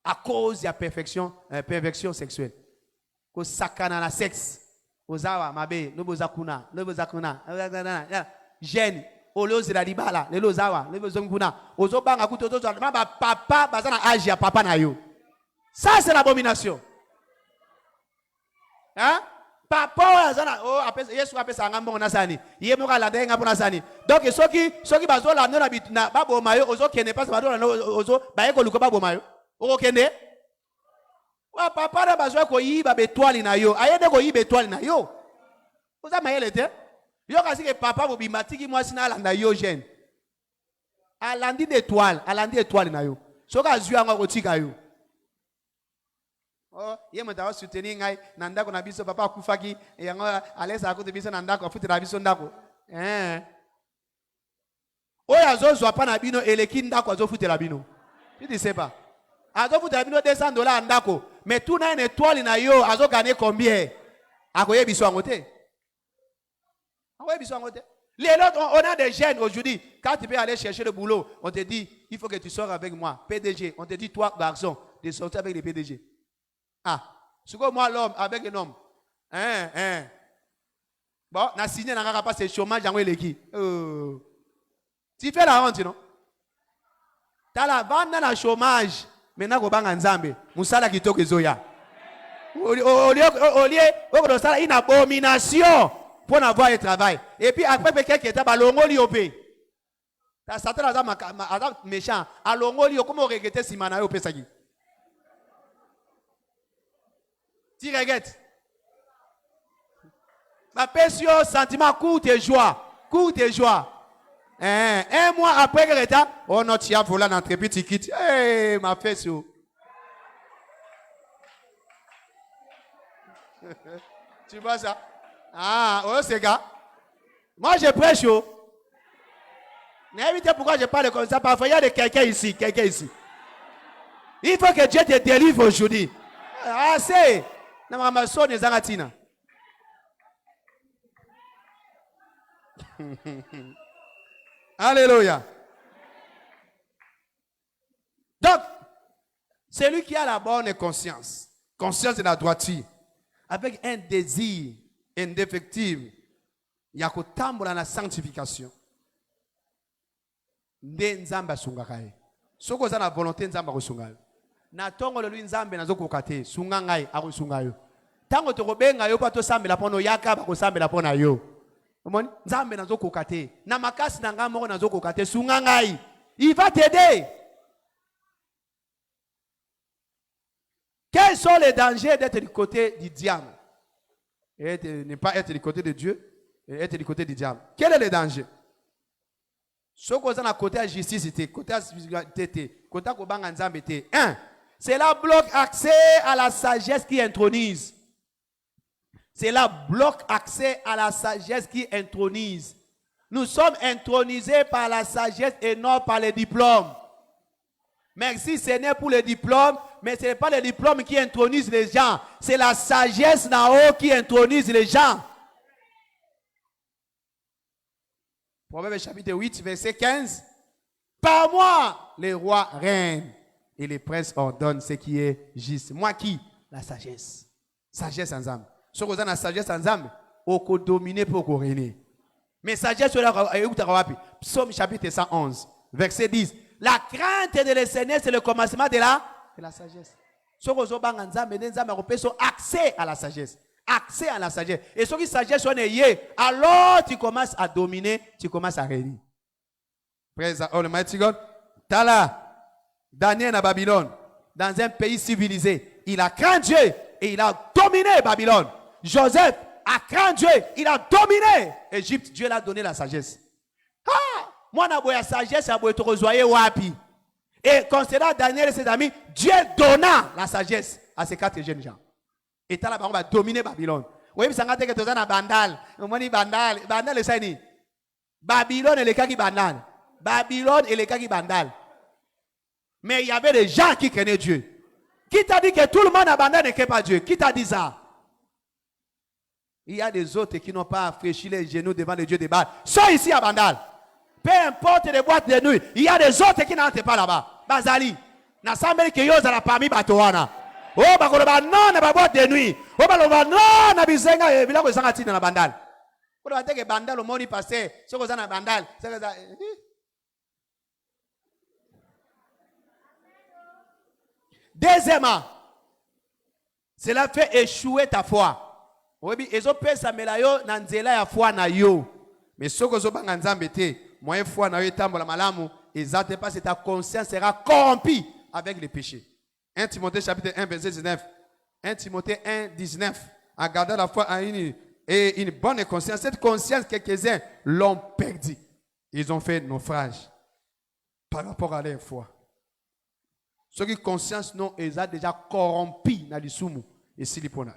À cause de la perversion sexuelle. Ko sakana la sexe. Ozawa, mabé, nobozakuna. Jeune, olozi la libala, le lozawa, le zonguna, ozobanga kutoto, papa, bazana âge ya papa na yo. Ça c'est l'abomination. Hein? Papa, oh, Yesu appelle ça ngambo na sani. Yemoka la denga pona sani. Donc soki bazo la nona bituna babo mayo, ozo kene pas bazo la ozo baeko luko babo mayo. Oko kene? Wa papa na bazo ko yiba betwali na yo. Ayede ko yiba betwali na yo. Oza mayele te? Yo kasi que papa vous bimatiki moi sina alanda yo jeune. Alandi d'étoile na yo. Soka zui anga kotika yo. Oh, ye mota soutenir ngai na ndako na biso papa akufaki yango alesa akote biso na ndako afutela biso ndako. Oya azozwa pa na bino eleki ndako azofutela bino. Tu ne sais pas. Azofutela bino $200 ndako, mais tout na une étoile na yo azo gagner combien? Akoye biso angote. On a des jeunes aujourd'hui. Quand tu peux aller chercher le boulot, on te dit, il faut que tu sors avec moi. PDG. On te dit, toi, garçon, de sortir avec les PDG. Ah, C'est comme moi, l'homme, avec un homme. Bon, na signé, n'a pas ce chômage, j'en ai qui. Tu fais la honte, non? T'as la vente dans le chômage. Maintenant, on va en Zambie. Moussala qui toque Zoya. Au lieu, une abomination pour avoir un travail. Et puis après, quelqu'un qui est à l'ongo liopé. T'as Satan à méchant. À l'ongo liopé, comment regretter si mana au pesagi? Tu regrettes? Ma passion, sentiment, court et joie. Court et joie. Un mois après, oh non, tu as volé l'entreprise, tu quittes. Hey, ma fesse. Tu vois ça? Ah, oh, c'est gars. Moi, je prêche. Mais évitez pourquoi je parle comme ça. Parfois, il y a quelqu'un ici. Il faut que Dieu te délivre aujourd'hui. Ah, c'est. Alléluia. Donc, celui qui a la bonne conscience de la droiture, avec un désir indéfectible, il y a que la sanctification. Nzamba sungakaye. Soko za la volonté nzamba kusungayo. Na tongo le nzambe nazo kokate sungangai akusungayo. Tango tokobenga yo pato sambela pono yaka bakosambela pona yo. Omoni nzambe nazo kokate. Na makasi na ngamo moko nazo kokate sungangai. Il va t'aider. Quels sont les dangers d'être du côté du diable? Et ne pas être du côté de Dieu et être du côté du diable. Quel est le danger? Ce qu'on a côté de justice, côté de spiritualité, côté de nzambe. Un, cela bloque accès à la sagesse qui intronise. Cela bloque accès à la sagesse qui intronise. Nous sommes intronisés par la sagesse et non par les diplômes. Merci Seigneur pour les diplômes, mais ce n'est pas les diplômes qui intronisent les gens. C'est la sagesse d'en haut qui intronise les gens. Proverbe chapitre 8, verset 15. Par moi, les rois règnent et les princes ordonnent ce qui est juste. Moi qui? La sagesse. Sagesse ensemble. Ce que vous avez la sagesse ensemble, on peut dominer pour régner. Mais sagesse, Psaume chapitre 111, verset 10. La crainte de l'Éternel, c'est le commencement de la sagesse. Ce que vous avez ensemble, accès à la sagesse. Accès à la sagesse. Et ce qui sagesse, alors tu commences à dominer, tu commences à régner. Praise the Almighty God. Tala, Daniel à Babylone, dans un pays civilisé, il a craint Dieu et il a dominé Babylone. Joseph a craint Dieu, il a dominé Égypte. Dieu l'a donné la sagesse. Ah, moi, je la sagesse, je wapi. Et considérant Daniel et ses amis, Dieu donna la sagesse à ces 4 jeunes gens. Et là, on va dominer Babylone. Oui, ça va être un bandal. Bandal, c'est ni. Babylone et les cas qui bandal. Babylone et les cas qui bandal. Mais il y avait des gens qui craignaient Dieu. Qui t'a dit que tout le monde abandonne et ne pas Dieu? Qui t'a dit ça? Il y a des autres qui n'ont pas fléchi les genoux devant le Dieu des Baals. Sont ici à Bandal. Peu importe les boîtes de nuit, il y a des autres qui n'entrent pas là-bas. Bazali. N'assemble que yoz à la parmi Batoana. Oh, bakoloba non na boîte de nuit. Oh, bakoloba non na bizenga et bila ko sangati na Bandal. Ko do ateke Bandal au moni passé, ce ko na Bandal. Deuxièmement, cela fait échouer ta foi. Oui, ezo pesa melayo na nzela ya foi na yo. Mais soko zo banga nzambe te, moyen foi na yo tambola malamu, ezate pas ta conscience sera corrompue avec les péchés. 1 Timothée chapitre 1 verset 19. 1 Timothée 1 19. En gardant la foi à une bonne conscience, cette conscience quelques-uns l'ont perdu. Ils ont fait naufrage par rapport à leur foi. Ceux qui conscience non, ils ont déjà corrompu dans le sumu et silipona.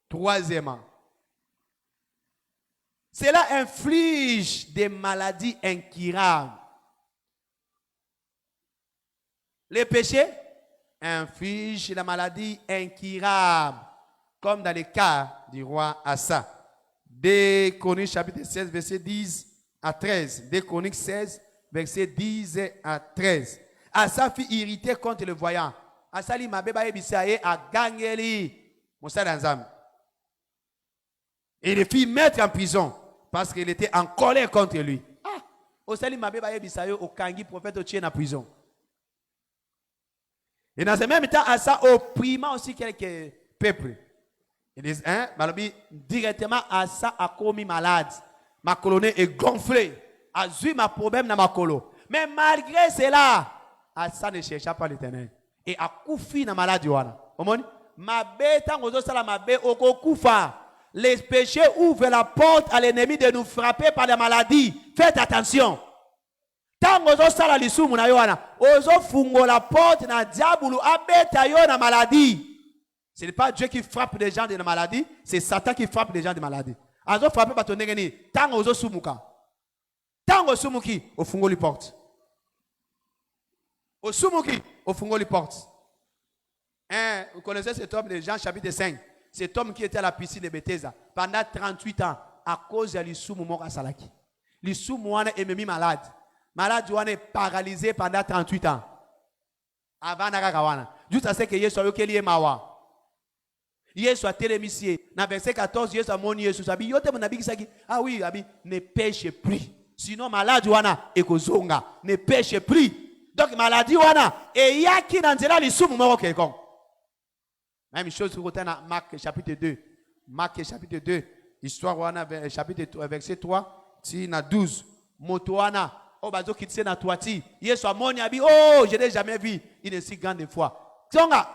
Troisièmement, cela inflige des maladies incurables. Les péchés infligent la maladie incurable, comme dans le cas du roi Asa. 2 Chroniques chapitre 16, verset 10 à 13. 2 Chroniques 16, verset 10 à 13. Asa fut irrité contre le voyant. Asali mabeba ebisaye a gangeli. Moussa Danzam. Et le fit mettre en prison parce qu'il était en colère contre lui. Ah, Osali mabeba ebisaye au kangi prophète au tien en prison. Et dans ce même temps, Asa opprimant aussi quelques peuples. Ils disent, directement, Asa a commis malade. Ma colonne est gonflée. A eu ma problème dans ma colo. Mais malgré cela, Asa ne chercha pas l'Éternel. Et a koufi dans la maladie. Ma bête, les péchés ouvrent la porte à l'ennemi de nous frapper par la maladie. Faites attention. Tant que vous avez la porte na diable abeta yo na maladie. Ce n'est pas Dieu qui frappe les gens de la maladie, c'est Satan qui frappe les gens de la maladie. Azo frappe par ton nengeni, tant que vous sumuka. Tant que sumuki, au fungo li porte. Au sumuki, au fungo li porte. Vous connaissez cet homme de Jean chapitre 5. Cet homme qui était à la piscine de Bethesda pendant 38 ans à cause de l'issoumu moko asalaki. L'issoumu wana est même malade. Malade wana est paralysé pendant 38 ans. Avant nakakawana. Juste à ce que Yesu ayokeli ye mawa. Yesu a télémissié. Dans verset 14, Yesu a moni Yesu sabi yote monabi kisaki. Ah oui, abi ne pêche plus. Sinon malade wana ekozonga. Ne pêche plus. Donc maladie wana et yaki dans nzela l'issoumu moko quelconque. Même chose sur dans Marc chapitre 2. Marc chapitre 2. Histoire wana chapitre verset 3. Si na 12. Motoana. Oh bazo kitse na toiti. Yesu amoni abi. Oh je n'ai jamais vu une si grande foi. Tonga.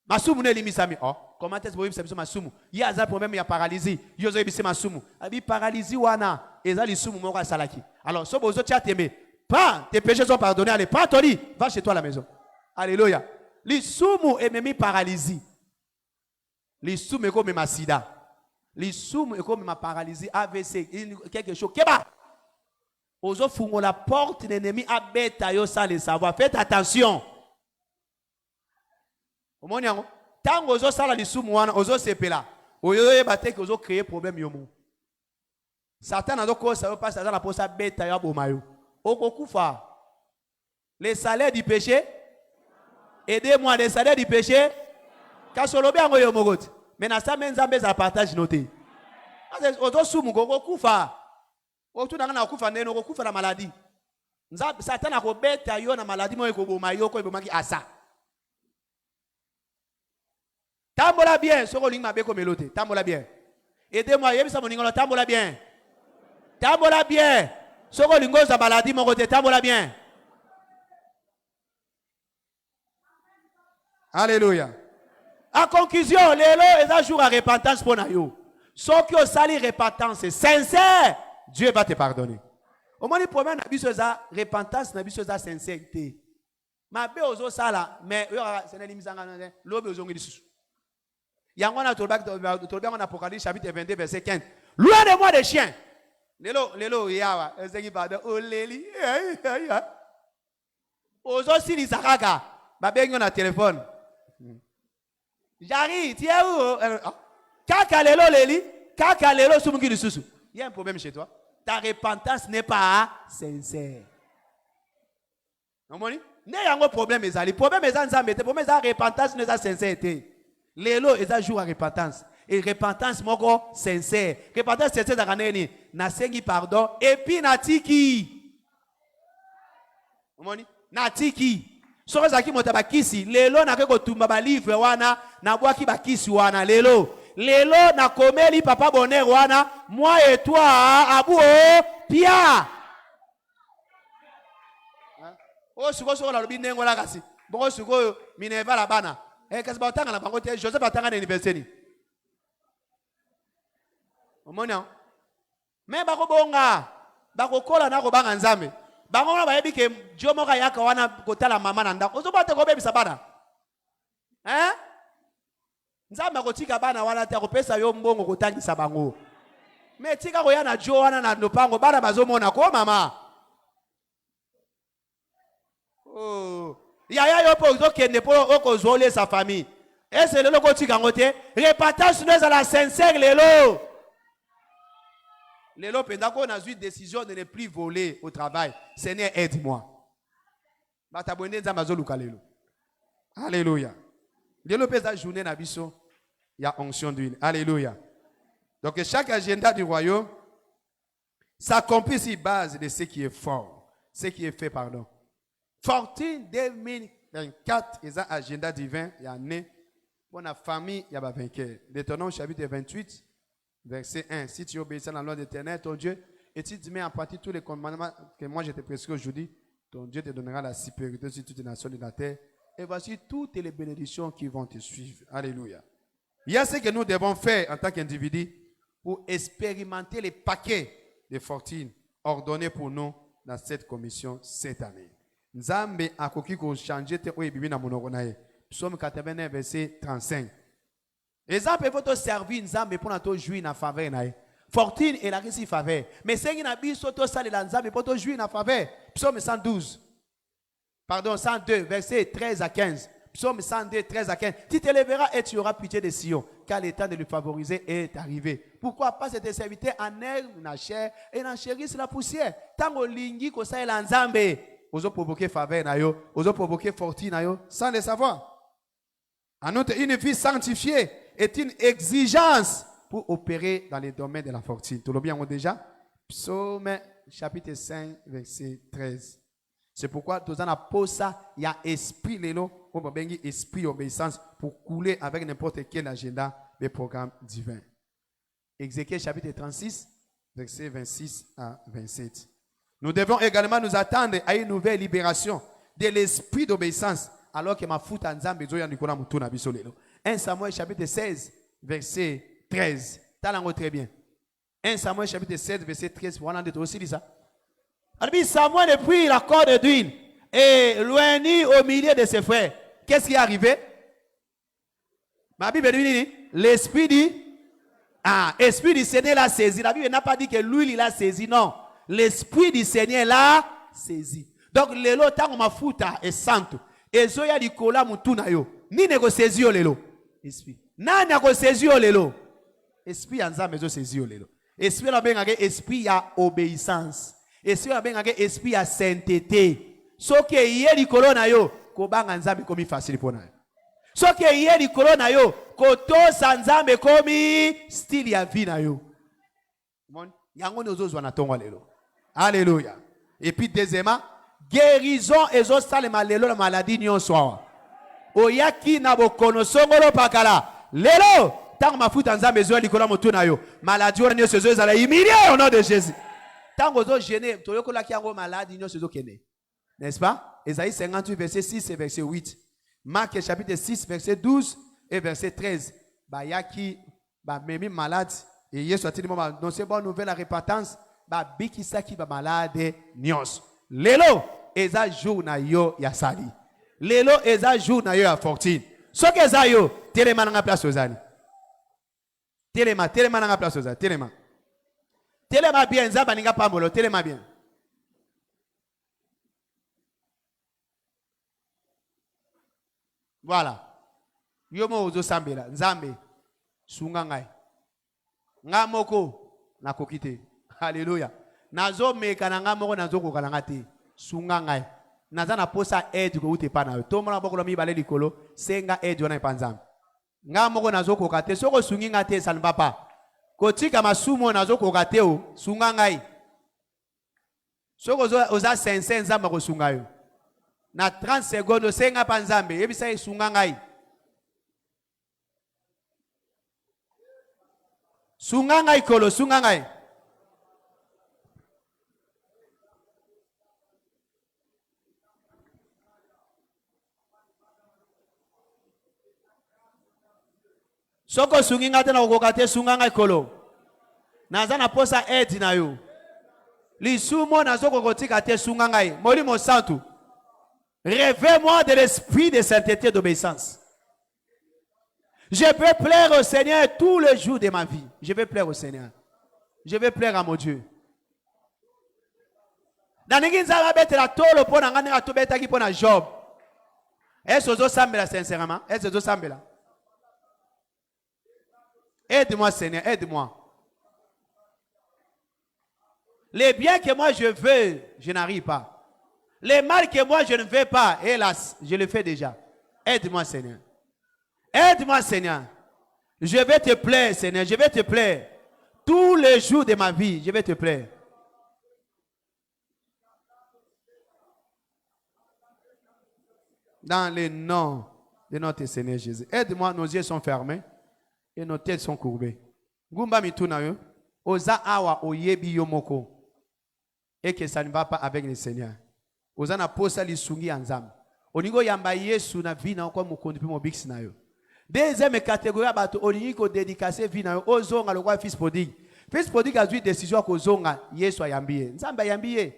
Masumu ne limisami. Oh comment est-ce que vous voyez masumu? Il y a un problème il y a paralysie. Yozo ebise masumu. Abi paralysie wana ezali sumu moko salaki. Alors so bozo tia teme. Pas tes péchés sont pardonnés. Allez prends ton lit. Va chez toi à la maison. Alléluia. L'issoumu est même paralysie. L'issoumu est comme ma sida. L'issoumu est comme ma paralysie. AVC. Quelque chose. Keba. Ozo fungo la porte l'ennemi a bêta yo sans le savoir. Faites attention. Omoniango. Tant ozo sala l'issoumu wana ozo sepela. Oyo ebate que ozo créer problème yomo. Satan a doko ça passe dans la posa bêta yo bomayo. Okokufa. Les salaires du péché. Aidez-moi les salaires du péché. Kasolobe ango yo mogot. Mais na sa menzambe za partage noté. Ozo sumu gogo kufa. Otu na kufa neno kufa na maladie. Satan a kobeta yo na maladie mo ekoboma yo ko ebomaki asa. Tambola bien, soko linga be ko melote. Tambola bien. Aidez-moi yebisa moningolo tambola bien. Tambola bien. Soko lingo za maladie mo kote tambola bien. Alléluia. En conclusion, lelo est un jour à repentance pour nous. Ceux qui ont sali repentance sincère, Dieu va te pardonner. Au moins, le problème n'a pas de repentance, n'a pas de sincérité. Ma bé ozo sala, mais c'est une limite en l'obe ozo ngi disu. Yangona tolbak en Apocalypse chapitre 22 verset 15. Loin de moi des chiens. Lelo yawa, ezeki pardon, oh leli. Ozo sili sakaka, ba bengo na téléphone. J'arrive, tu es où? Kaka lelo leli, kaka lelo sumuki du susu. Il y a un problème chez toi. Ta repentance n'est pas sincère. Non, moni? Ne y a un problème ezali. Problème ezali nzambe te. Problème ezali repentance n'est pas sincère. Lelo ezali jour à repentance. Et repentance moko sincère. Repentance sincère da kaneni na sengi pardon et puis na tiki. Non, moni? Na tiki. Soko zaki motabakisi lelo na keko tumba ba livre wana na bwaki bakisi wana lelo na komeli papa bonheur wana moi et toi abu pia o suko la lobi ndengo la kasi boko suko mineva la bana kasi ba tanga na bango te Joseph atanga na université ni omona me bako bonga bako kola na ko banga nzambe bango na bayebi ke jomo ka yaka wana kotala mama na ndako ozobate ko bebisa bana nzamba kotika bana wana te kopesa yo mbongo kotangisa bango me tika ko yana jo wana na lopango bana bazomona ko mama oh yaya yo po okende po okozole sa famille ese lelo kotika ngote repentance nous à la sincère lelo Lelo pendant qu'on a eu décision de ne plus voler au travail. Seigneur, aide-moi. Alléluia. Développer sa journée na biso, il y a onction d'huile. Alléluia. Donc chaque agenda du royaume s'accomplit sur base de ce qui est fort, ce qui est fait, pardon. Fortune 2024, il y a un agenda divin, il y a né pour la famille, il y a un vainqueur. Détonons chapitre 28, verset 1. Si tu obéis à la loi d'Éternel, ton Dieu, et tu mets en pratique tous les commandements que moi je te prescris aujourd'hui, ton Dieu te donnera la supériorité sur toutes les nations de la terre. Et voici toutes les bénédictions qui vont te suivre. Alléluia. Il y a ce que nous devons faire en tant qu'individus pour expérimenter les paquets de fortune ordonnés pour nous dans cette commission cette année. Nzambe akoki ko changer te oye bibi na monoko na ye. Psaume 89 verset 35. Exemple faut servir Nzambe pour na to jouir na faveur na ye. Fortune et la récit faveur. Mais c'est qui na biso to sale la Nzambe pour to jouir na faveur. Psaume 112. Pardon, 102 verset 13 à 15. Psaume 102, 13 à 15. Tu te lèveras et tu auras pitié de Sion, car le temps de lui favoriser est arrivé. Pourquoi pas cet serviteur en herbe, en chair, et en chérisse la poussière? Tant au lingi ko sa la Nzambe, ozo provoquer faveur na yo, ozo provoquer fortune na yo, sans le savoir. En outre, une vie sanctifiée est une exigence pour opérer dans les domaines de la fortune. Tout le bien déjà? Psaume chapitre 5, verset 13. C'est pourquoi dans la pose il y a esprit lélo, on bengi esprit obéissance pour couler avec n'importe quel agenda des programmes divins. Ézéchiel chapitre 36, versets 26 à 27. Nous devons également nous attendre à une nouvelle libération de l'esprit d'obéissance alors que ma fout en Zambie zoya Nicolas Mutuna bisolelo. 1 Samuel chapitre 16, verset 13. Talango très bien. 1 Samuel chapitre 16, verset 13. Voilà, on aussi dit ça. Samuel a pris la corde d'huile et loigné au milieu de ses frères. Qu'est-ce qui est arrivé? Ma Bible dit, l'esprit dit, esprit du Seigneur l'a saisi. La Bible n'a pas dit que l'huile il a saisi, non. L'esprit du Seigneur l'a saisi. Donc, le lot, tant ma fouta est santo. Et zoya di kola mutuna yo. Ni nego saisi yo lelo. Esprit. Na nego saisi yo lelo. Esprit anza mezo saisi yo lelo. Esprit la benga esprit ya obéissance. Esprit la benga esprit ya sainteté. So ke yé di kolona yo. Ko banga nzambe komi facile pona. So ke yé di kolona yo. Ko to sanzambe komi style ya vie na yo. Mon yango nozo zwana tonga lelo. Alléluia. Et puis deuxièmement, guérison et salema lelo la maladie nyonso. Oyaki na bokono songolo pakala. Lelo tant mafuta nzambe zo likola motuna yo. Maladie wana nyonso zo zala humilié au nom de Jésus. Tant ozo gêné, toyokola ki yango maladie nyonso zo kene. N'est-ce pas? Ésaïe 58 verset 6 et verset 8. Marc chapitre 6 verset 12 et verset 13. Bayaki ba memi malade et Yesu a-t-il annoncé bonne nouvelle à repentance. Ba bikisa ki ba malade nyonso. Lelo eza jour na yo ya sali. Lelo eza jour na yo ya fortune. So ke eza yo telema na place ozali. Telema na place ozali. Telema bien nzamba ninga pambolo, telema bien. Voilà. Yomo ozo sambela, nzambe sunga ngai. Nga moko na kokite. Alléluia. Nazo meka na nga moko nazo kokala ngate. Sunga ngai. Naza na posa aide ko ute pa na yo. Tomona bokolo mi bale likolo, senga aide wana ipanzambe. Nga moko nazo kokate, soko sungi ngate sanba pa. Kotika masumo nazo kokate o, sunga ngai. Soko oza sense nzamba ko sunga yo. Na 30 secondes senga pa nzambe, yebisa sunga ngai. Sunga ngai kolo, sunga ngai. Soko sungi ngate na kokate sunga ngai kolo. Naza na posa aide na yo. Lisumo nazo kokotika te sunga ngai. Molimo santu. Réveille-moi de l'esprit de sainteté d'obéissance. Je peux plaire au Seigneur tous les jours de ma vie. Je vais plaire au Seigneur. Je vais plaire à mon Dieu. Dans l'église, la tolo pour n'angana to beta qui pour na Job. Est-ce que vous sambela sincèrement? Est-ce que vous sambela? Aide-moi Seigneur, aide-moi. Les biens que moi je veux, je n'arrive pas. Les mal que moi je ne fais pas, hélas, je le fais déjà. Aide-moi, Seigneur. Aide-moi, Seigneur. Je vais te plaire, Seigneur. Je vais te plaire. Tous les jours de ma vie, je vais te plaire. Dans le nom de notre Seigneur Jésus. Aide-moi, nos yeux sont fermés et nos têtes sont courbées. Gumba mituna yo, oza awa oyebi yomoko. Et que ça ne va pas avec le Seigneur. Oza na posa lisungi anzam. Oningo yamba Yesu na vie na kwa mukondi pe mobiksi na yo. Deuxième catégorie bato oningi ko dédicacer vie na yo ozonga le roi fils prodigue. Fils prodigue a eu décision ko zonga Yesu ayambiye. Nzamba yambiye.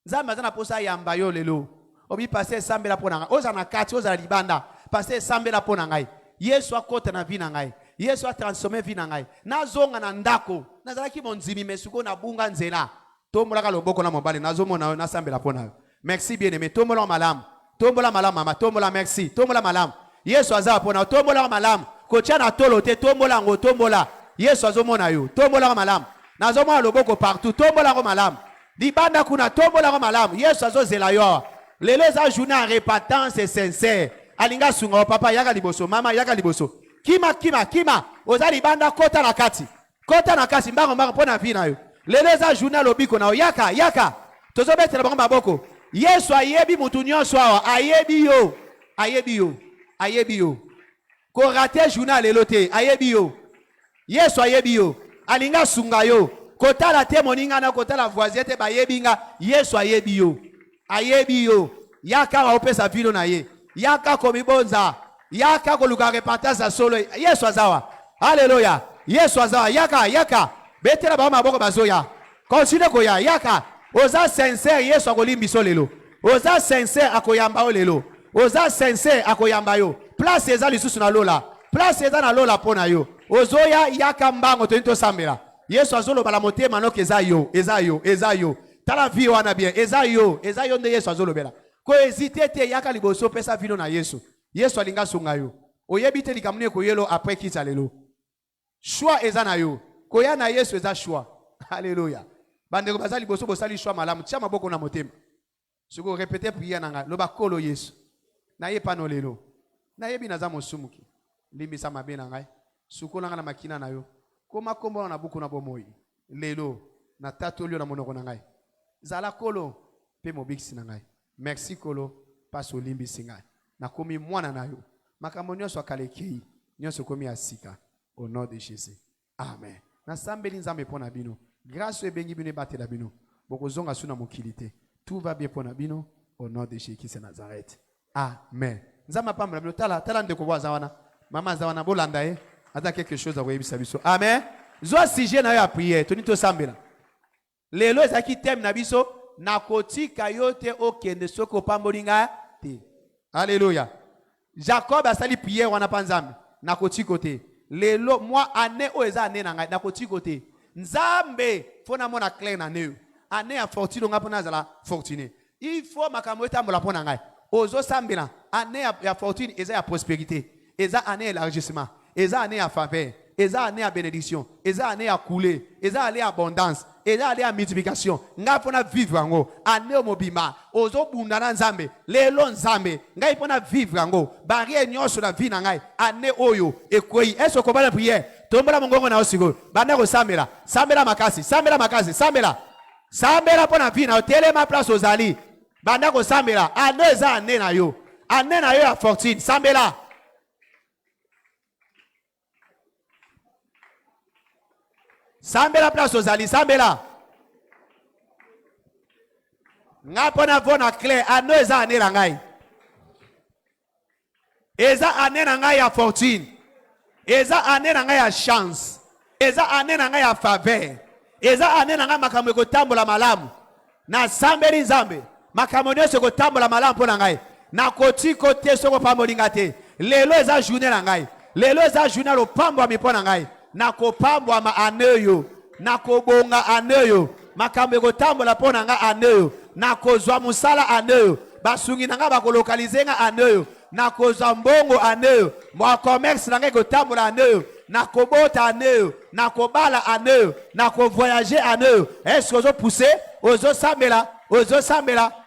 Nzamba zana posa yamba yo lelo. Obi passer sambela pona ngai. Oza na kati oza libanda. Passer sambela pona ngai. Yesu akota na vie na ngai. Yesu a transformé vie na ngai. Na zonga na ndako. Nazalaki monzimi mesuko na bunga nzela. Tombola loboko na mobali nazomona na sambela pona. Merci bien-aimé. Tombola malam. Tombola malam mama. Tombola merci. Tombola malam. Yesu aza pona. Tombola malam. Kocha na tolo te tombola ngo tombola. Yesu azomona yo. Tombola malam. Nazomona loboko partout. Tombola malam. Dibanda kuna tombola malam. Yesu azozela yo. Lelo za journée en répétance et sincère. Alinga sunga papa yaka liboso mama yaka liboso. Kima. Ozali banda kota na kati. Kota na kati mbango pona vie na yo. Lelo za journée lobiko na yaka. Tozo betela bango maboko. Yesu ayebi mutu nyonso awa ayebi yo. Ko rater journée lelo te ayebi yo. Yesu ayebi yo. Alinga sunga yo. Kota la te moninga na kota la voisine ba yebinga. Yesu ayebi yo. Yaka wa opesa vilo na ye. Yaka komibonza. Yaka koluka repentance solo. Yesu azawa. Alléluia. Yesu azawa. Yaka. Betela ba maboko bazoya. Continue koya. Yaka. Oza sincère Yesu akolimbi so lelo. Oza sincère akoyamba o lelo. Oza sincère akoyamba yo. Place eza lisusu na lola. Place eza na lola pona yo. Ozoya yaka mbango to sambela. Yesu azolo bala motema no eza yo. Tala vie wana bien. Eza yo nde Yesu azolo bela. Ko hésiter te yaka liboso pesa vino na Yesu. Yesu alinga sunga yo. Oyebi te likamune ko yelo après kita lelo. Choix eza na yo. Ko ya na Yesu eza choix. Alléluia. Bandeko bazali boso bosali choix malamu. Tia maboko na motema. Siko répéter prière nanga. Loba kolo Yesu. Na ye pano lelo. Na yebi naza mosumuki. Limbisa mabe na ngai. Suko nanga na makina na yo. Koma kombo na buku na bomoi. Lelo na tatolio na monoko na ngai. Zala kolo pe mobiksi na ngai. Merci kolo paso limbisi ngai. Na komi mwana na yo. Makambo nyonso akalekei. Nyonso komi asika. Au nom de Jésus. Amen. Na sambeli nzambe pona bino. Grâce ebengi bino batela bino. Boko zonga suna mokilité. Tout va bien pona bino. Au nom de Jésus qui Nazareth. Amen. Nzamba pamba bino tala ndeko bwa zawana. Mama zawana bolanda ata quelque chose à koyebisa biso. Amen. Zo sujet na yo a prière. Toni to sambela. Lelo ezaki thème na biso na kotika yote okende soko pambolinga te. Alléluia. Jacob a sali prière wana panzambe na kotiko te. Lelo moi année o eza année na ngai na kotiko te. Nzambe fona mona clair na neu. Année ya fortune nga pona zala fortuné. Il faut makambo etambola pona ngai. Ozo sambela année ya fortune eza ya prospérité. Eza année élargissement. Eza année ya faveur. Eza année ya bénédiction. Eza année ya couler. Eza année ya abondance. Eza année ya multiplication. Nga pona vivre ngo. Année mobima. Ozo bundana nzambe. Lelo nzambe. Nga pona vivre ngo. Barrière nyonso na vie na ngai. Année oyo ekoi. Est-ce ko bala prière? Tombola mongongo na osigo. Banda ko sambela. Sambela makasi. Sambela pona vie na telema place ozali. Banda ko sambela. Année eza année na yo. Année na yo ya fortune. Sambela. Sambela place ozali, sambela. Nga pona vona clé, ano eza ane na ngai. Eza ane na ngai ya fortune. Eza ane na ngai ya chance. Eza ane na ngai ya faveur. Eza ane na ngai makambo ekotambola malamu. Na sambeli nzambe. Makambo nyonso ekotambola malamu pona ngai. Na koti kote soko pambolinga te. Lelo eza journée na ngai. Lelo eza journée lo pambwa mipona ngai. Na kopambwa ma aneyo. Na kobonga aneyo. Makambo ekotambola pona nga aneyo. Na kozwa musala aneyo. Basungi nanga bakolokalize nga aneyo. Na kozwa mbongo aneyo. Mwa commerce nanga ekotambola aneyo. Na kobota aneyo. Na kobala aneyo. Na kovoyager aneyo. Est-ce que ozo pousser? Ozo sambela.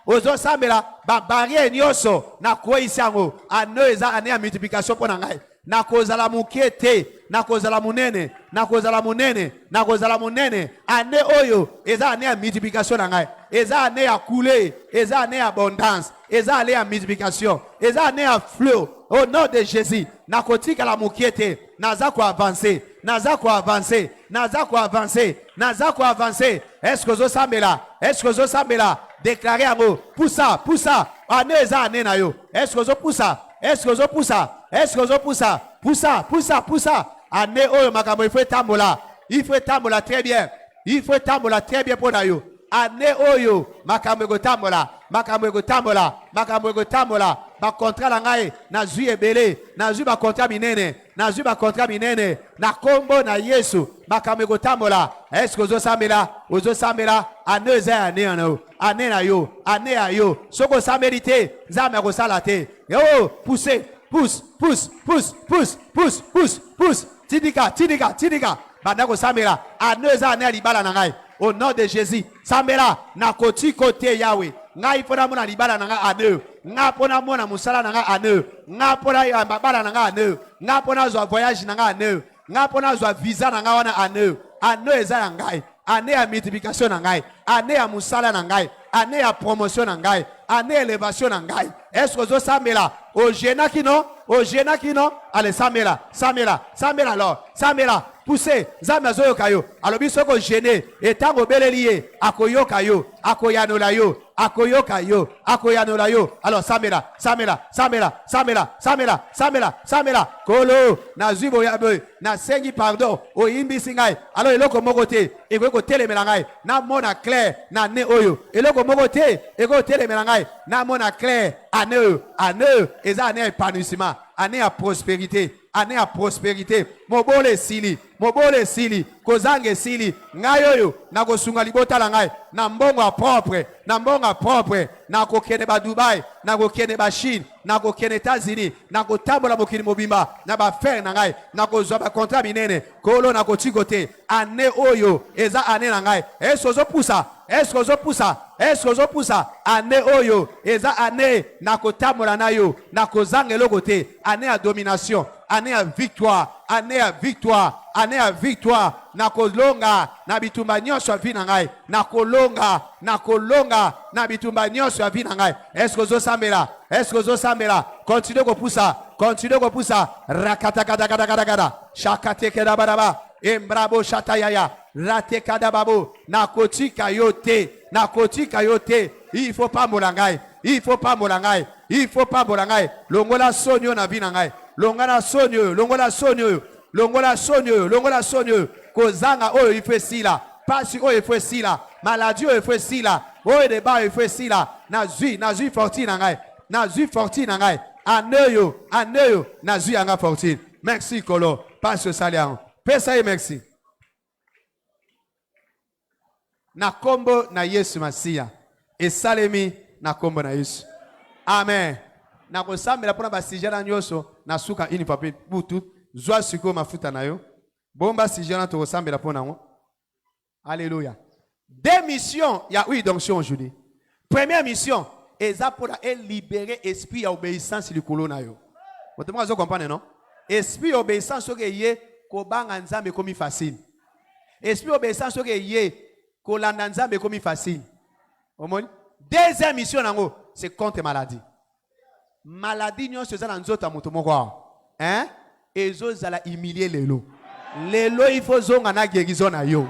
ozo sambela ba barrière nyoso na ko isango ane eza ane ya multiplication pona ngai na kozala mukete na kozala munene na kozala munene na kozala munene ane oyo eza ane ya multiplication na ngai eza ane ya couler eza ane ya abondance eza ane ya multiplication eza ane ya flot au nom de Jésus na kotika la mukete naza ko avancer naza ko avancer naza ko avancer naza ko avancer est-ce que zo sambela est-ce que zo sambela déclarer yango poussa poussa ane eza ane na yo est-ce que zo poussa est-ce que zo poussa est-ce que zo poussa poussa poussa poussa ane oyo makambo il faut tambola très bien il faut tambola très bien pour na yo ane oyo makambo ego tambola ba contrat la ngai na zui ebele na zui ba contrat minene na zui ba contrat minene na kombo na Yesu makambo ego tambola est-ce que ozo sambela ane eza ane ane na yo ane ya yo soko samérité nzambe ko salate yo pousse tidika banda ko sambela ane eza ane libala na ngai au nom de Jésus sambela na koti côté Yahweh ngai pona mona libala na ngai ane nga pona mona musala na ngai ane nga pona ya babala na ngai ane nga pona zo voyage na ngai ane nga pona zo visa na ngai wana ane eza ya ngai ane ya multiplication na ngai ane ya musala na ngai ane ya promotion na ngai ane élévation na ngai est-ce que zo sambela o jena kino allez sambela alors sambela poussez nzambe azoyoka yo alobi soko gêné etango beleliye akoyoka yo akoyanola yo alors sambela kolo na zubo ya boy na sengi pardon o yimbi singai alors eloko mokote eko telemela ngai na mona clair na ne oyo eloko mokote eko telemela ngai na mona clair ane eza ane épanouissement ane ya prospérité mobole sili kozange sili ngai oyo na kosunga libota la ngai na mbongo propre na kokende ba Dubai na kokende ba Chine na kokende États-Unis na kotambola mokili mobimba na ba faire na ngai na kozwa ba contrat minene kolo na kotikote ane oyo eza ane na ngai est-ce que poussa ane oyo eza ane na kotambola na yo na kozanga eloko te ane ya domination ane ya victoire na kolonga na bitumba nyonso ya vi na ngai na kolonga na bitumba nyonso ya vi na ngai est-ce que zo sambela continue ko poussa rakata shakatekeda baraba embrabo shatayaya ratekada babo na kotika yote il faut pas molangai longola sonyo na vi na ngai longola sonyo kozanga oyo ifesila pasi oyo ifesila maladie oyo ifesila oyo deba oyo ifesila na zui fortune na ngai aneyo na zui anga fortune merci kolo passe salian pesa ye merci na kombo na Yesu Masia esalemi na kombo na Yesu amen na kosambela pona basijana nyoso na suka ini pape butu zwa siko mafuta na yo bomba sijana to kosambela pona ngo alléluia deux missions ya oui d'onction aujourd'hui première mission eza pour libérer esprit ya obéissance likolo na yo botemwa zo comprendre non esprit obéissance oke ye kobanga nzambe komi facile esprit obéissance oke ye kolanda nzambe komi facile omoni deuxième mission nango c'est contre maladie nyonso eza na nzoto ya moto moko hein ezozala humilier lelo il faut zonga na guérison na yo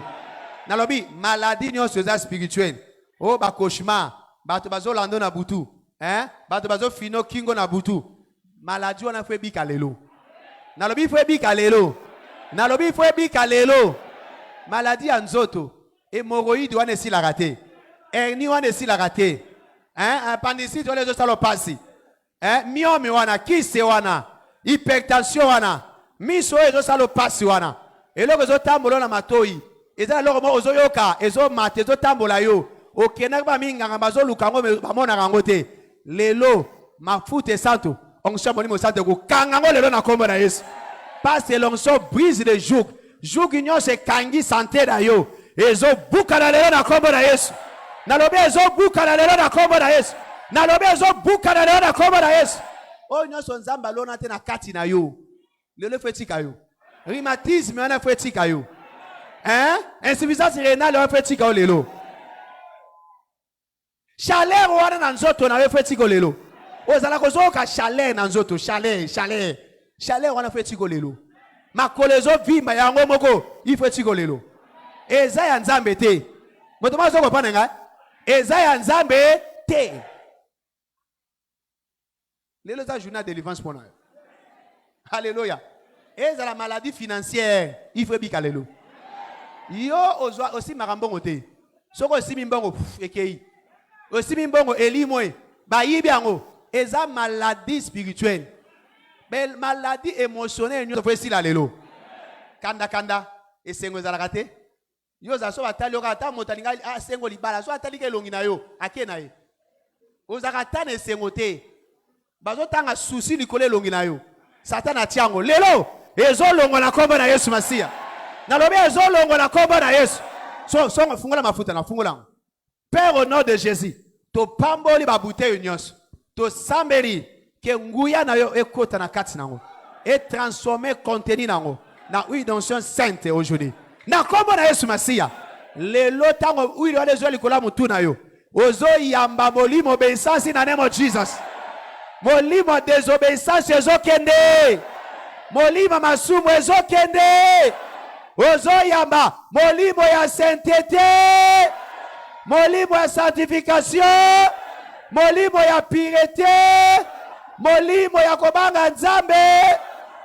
nalobi maladie nyonso eza spirituel o ba cauchemar bato bazolando na butu hein bato bazo fino kingo na butu maladie wana faut ebika lelo nalobi faut ebika lelo maladie ya nzoto hémorroïde wana esilaka te hernie wana esilaka te hein appendicite wana ezosala pasi miome wana kise wana hypertension wana miso ezosala pasi wana eloko ezotambola na matoi eza eloko moko ozoyoka ezomata ezotambola yo okendaki baminganga bazoluka yango bamonaka yango te lelo mafuta esanto onction molimo santo kokanga yango lelo na kombo na Yesu parce l'onction brise le joug nyonso ekangi santé na yo ezobukana lelo na kombo na Yesu Nalobi ezobuka na lelo na kombo na Yesu. Nalobi ezobuka na lelo na kombo na Yesu. Oh nyonso nzamba lona te na kati na yo. Lelo fetika yo. Rhumatisme wana fetika yo. Insuffisance rénale wana fetika yo lelo. Chaleur wana na nzoto na yo fetika yo lelo. Ozala kozoka chaleur na nzoto, chaleur wana fetika yo lelo. Makolo ezovimba yango moko ifetika yo lelo. Eza ya nzambe te. Moto mazo kopana ngai. Eza ya nzambe te. Lelo za journée de délivrance pour nous. Alléluia. Eza la maladie financière, il faut bika lelo. Yo ozwa aussi marambongo te. Soko aussi mimbongo ekei. Aussi mimbongo elimoe. Ba yibi yango. Eza maladie spirituelle. Mais maladie émotionnelle nyo fesi la lelo. Kanda esengo za la kate. Yo za so batali yo kata motalinga asengo libala so atali ke longi na yo akena ye. Ozakata ne sengo te. Bazo tanga souci likole longi na yo. Satan atiango. Lelo ezo longo na kombo na Yesu Masia. Na lobi ezo longo na kombo na Yesu. So fungola mafuta na fungola. Père au nom de Jésus. To pamboli ba bouteille nyonso. To samberi ke nguya na yo ekota na kati nango. Et transformer contenu nango na huile d'onction sainte aujourd'hui. Na kombo na Yesu Masia. Lelo tango huile wale zo likola mutu na yo. Ozo yamba molimo obéissance in the name of Jesus. Molimo désobéissance ezokende. Molimo masumu ezokende. Ozo yamba molimo ya sainteté. Molimo ya sanctification. Molimo ya pureté. Molimo ya kobanga nzambe.